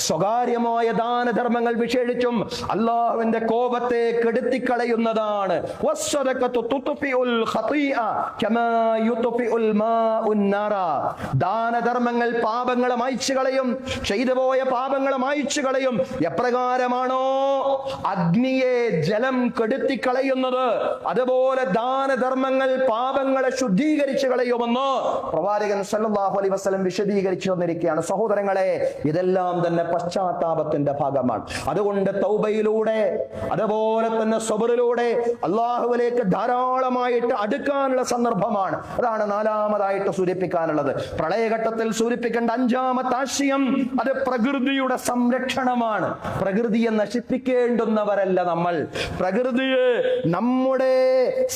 സ്വകാര്യമായ ദാനധർമ്മങ്ങൾ വിശേഷിച്ചും അല്ലാഹുവിന്റെ കോപത്തെ കെടുത്തിക്കളയുന്നതാണ്. വസ്സദഖത്തു തുത്ഫിഉൽ ഖതീഅ കമാ യുത്ഫിഉൽ മാഉൻ നാറ, ദാനധർമ്മങ്ങൾ പാപങ്ങളെ മായ്ച്ചു കളയും, ചെയ്തു പോയ പാപങ്ങളെ മായ്ച്ചു കളയും. എപ്രകാരമാണോ അഗ്നിയെ ജലം കെടുത്തിക്കളയുന്നത്, അതുപോലെ ദാനധർമ്മങ്ങൾ പാപങ്ങളെ ശുദ്ധീകരിച്ചു കളയുമെന്ന് പ്രവാചകൻ സല്ലല്ലാഹു അലൈഹി വസല്ലം വിശദീകരിച്ചു തന്നിരിക്കുകയാണ്. സഹോദരങ്ങളെ, ഇതെല്ലാം തന്നെ പശ്ചാത്താപത്തിന്റെ ഭാഗമാണ്. അതുകൊണ്ട് തൗബയിലൂടെ, അതുപോലെ തന്നെ സബറിലൂടെ അല്ലാഹുവിലേക്ക് ധാരാളമായിട്ട് അടുക്കാനുള്ള സന്ദർഭമാണ്. അതാണ് നാലാമതായിട്ട് സൂചിപ്പിക്കാനുള്ളത്. പ്രളയഘട്ടത്തിൽ സൂചിപ്പിക്കേണ്ട അഞ്ചാമത്തെ ആശയം അത് പ്രകൃതിയുടെ സംരക്ഷണമാണ്. പ്രകൃതിയെ നശിപ്പിക്കേണ്ടുന്നവരല്ല നമ്മൾ. പ്രകൃതിയെ നമ്മുടെ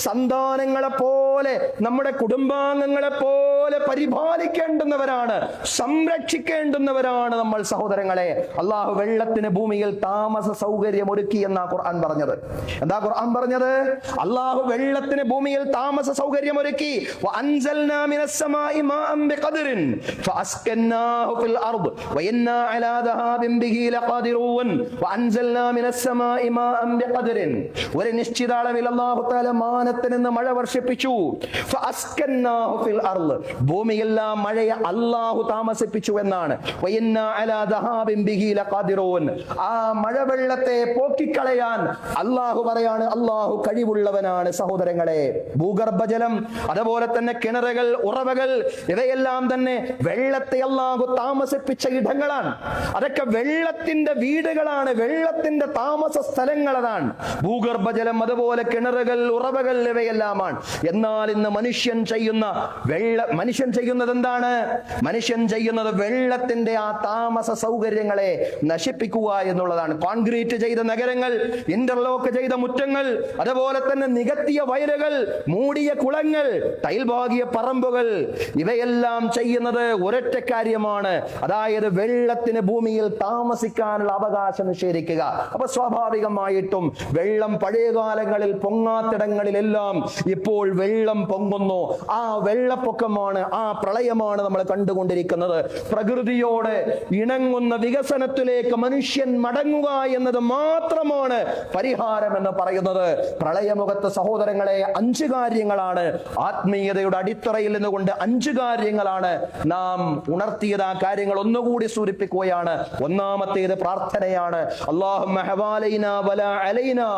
സന്താനങ്ങളെ പോലെ, നമ്മുടെ കുടുംബാംഗങ്ങളെ പോലെ പരിപാലിക്കേണ്ടുന്നവരാണ്, സംരക്ഷിക്കേണ്ടുന്നവരാണ് നമ്മൾ സഹോദരങ്ങളെ. അള്ളാഹു വെള്ളത്തിന് ഭൂമിയിൽ താമസ സൗകര്യം ഒരുക്കി എന്നാ ഖുർആൻ പറഞ്ഞത്. എന്താ ഖുർആൻ പറഞ്ഞത്? അള്ളാഹു വെള്ളത്തിന് ഭൂമിയിൽ താമസ സൗകര്യം ഒരുക്കി. വഅൻസൽനാ മിനസ്സമാഇ മാഅൻ ബിഖദറിൻ ഫഅസ്കന്നാഹു ഫിൽ അർദ് വഇന്നാ അലാ ദഹാബിൻ ബിഹി ലഖാദിറൂൻ വഅൻസൽനാ മിനസ്സമാഇ മാഅൻ ബിഖദറിൻ, ഒരു നിശ്ചിത അളവിൽ അല്ലാഹു തആല മാനത്തിൽ നിന്ന് മഴ വർഷിപ്പിച്ചു. ഫഅസ്കന്നാഹു ഫിൽ അർദ്, ഭൂമിയിൽ ആ മഴയെ അല്ലാഹു താമസിപ്പിച്ചു എന്നാണ്. വഇന്നാ അലാ ദഹാബിൻ ബിഹി ലഖാദിറൂൻ, ആ മഴവെള്ളത്തെ പോക്കിക്കളയാൻ അല്ലാഹു പറയാണ്, അല്ലാഹു കഴിവുള്ളവനാണ്. സഹോദരങ്ങളെ, ഭൂഗർഭജലം, അതുപോലെ തന്നെ കിണറുകൾ, ഉറവകൾ, ഇവയെല്ലാം തന്നെ വെള്ളത്തെ അല്ലാഹു താമസിപ്പിച്ച ഇടങ്ങളാണ്. അതൊക്കെ വെള്ളത്തിന്റെ വീടുകളാണ്, വെള്ളത്തിന്റെ താമസ സ്ഥലങ്ങളതാണ് ഭൂഗർഭജലം, അതുപോലെ കിണറുകൾ, ഉറവകൾ, ഇവയെല്ലാമാണ്. എന്നാൽ ഇന്ന് മനുഷ്യൻ ചെയ്യുന്നത് എന്താണ്? മനുഷ്യൻ ചെയ്യുന്നത് വെള്ളത്തിന്റെ ആ താമസ സൗകര്യങ്ങളെ നശിപ്പിക്കുക എന്നുള്ളതാണ്. കോൺക്രീറ്റ് ചെയ്ത നഗരങ്ങൾ, ഇന്റർലോക്ക് ചെയ്ത മുറ്റങ്ങൾ, അതുപോലെ തന്നെ നികത്തിയ വയലുകൾ, മൂടിയ കുളങ്ങൾ, തൈൽഭാഗിയ പറമ്പുകൾ, ഇവയെല്ലാം ചെയ്യുന്നത് ഒരൊറ്റ കാര്യമാണ്, അതായത് വെള്ളത്തിന് ഭൂമിയിൽ താമസിക്കാനുള്ള അവകാശം നിഷേധിക്കുക. അപ്പൊ സ്വാഭാവികമായിട്ടും വെള്ളം പഴയ കാലങ്ങളിൽ പൊങ്ങാത്തിടങ്ങളിലെല്ലാം ഇപ്പോൾ വെള്ളം പൊങ്ങുന്നു. ആ വെള്ളപ്പൊക്കമാണ്, ആ പ്രളയമാണ് നമ്മൾ കണ്ടുകൊണ്ടിരിക്കുന്നത്. പ്രകൃതിയോട് ഇണങ്ങുന്ന വികസനത്തിലേക്ക് മനുഷ്യൻ മടങ്ങുക എന്നത് മാത്രമാണ് പരിഹാരം എന്ന് പറയുന്നത്. പ്രളയമുഖത്ത് സഹോദരങ്ങളെ, 5 കാര്യങ്ങളാണ്, ആത്മീയതയുടെ അടിത്തറയിൽ നിന്നുകൊണ്ട് 5 കാര്യങ്ങളാണ് നാം ഉണർത്തിയത്. ആ കാര്യങ്ങൾ ഒന്നുകൂടി സൂചിപ്പിക്കുകയാണ്. ഒന്നാമത്തേത് പ്രാർത്ഥനയാണ്. അല്ലാഹുമ്മ ഹവാലൈനാ വലാ അലൈനാ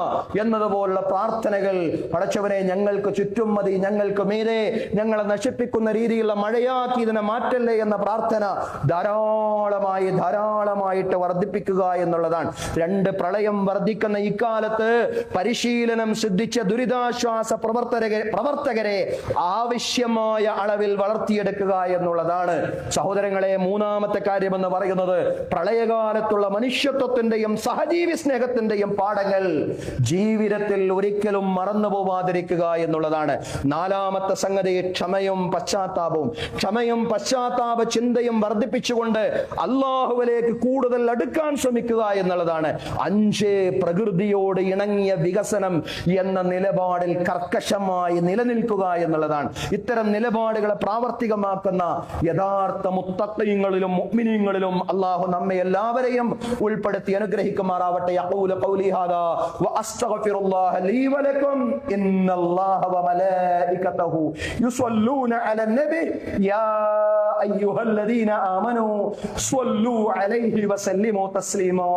എന്നതുപോലുള്ള പ്രാർത്ഥനകൾ. പടച്ചവനെ, ഞങ്ങൾക്ക് ചുറ്റും മതി, ഞങ്ങൾക്ക് മീതെ, ഞങ്ങളെ നശിപ്പിക്കുന്ന രീതിയിലുള്ള മഴയാക്കി ഇതിനെ മാറ്റല്ലേ എന്ന പ്രാർത്ഥന ധാരാളമായിട്ട് വർദ്ധിപ്പിക്കുക എന്നുള്ളതാണ്. 2 പ്രളയം വർദ്ധിക്കുന്ന ഇക്കാലത്ത് പരിശീലനം സിദ്ധിച്ച ദുരിതാശ്വാസ പ്രവർത്തകരെ ആവശ്യമായ അളവിൽ വളർത്തിയെടുക്കുക എന്നുള്ളതാണ്. സഹോദരങ്ങളെ, 3ാമത്തെ കാര്യമെന്ന് പറയുന്നത് പ്രളയകാലത്തുള്ള മനുഷ്യത്വത്തിന്റെയും സഹജീവി സ്നേഹത്തിന്റെയും പാഠങ്ങൾ ജീവിതത്തിൽ ഒരിക്കലും മറന്നു പോവാതിരിക്കുക എന്നുള്ളതാണ്. 4ാമത്തെ സംഗതി ക്ഷമയും പശ്ചാത്താപ ചിന്തയും വർദ്ധിപ്പിച്ചുകൊണ്ട് അള്ളാഹുവിലേക്ക് കൂടുതൽ അടുക്കാൻ ശ്രമിക്കുക എന്നുള്ളതാണ്. 5 പ്രകൃതിയോട് ഇണങ്ങിയ വികസനം എന്ന നിലപാടിൽ കർക്കശമായി നിലനിൽക്കുക എന്നുള്ളതാണ്. ഇത്തരം നിലപാടുകളെ പ്രാവർത്തികമാക്കുന്ന യഥാർത്ഥ മുത്തഖീങ്ങളിലും മുഅ്മിനീങ്ങളിലും അള്ളാഹു നമ്മെ എല്ലാവരെയും ഉൾപ്പെടുത്തി അനുഗ്രഹിക്കുമാറാവട്ടെ. യഖൂലു ഖൗലി ഹാദാ വഅസ്തഗ്ഫിറുല്ലാഹ ലീ വലക്കും ഇന്നല്ലാഹ വമലായികതഹു യുസല്ലൂന അലൻ നബി യാ അയ്യുഹല്ലദീന ആമനൂ സ്വല്ലൂ അലൈഹി വസല്ലിമൂ തസ്ലീമാ.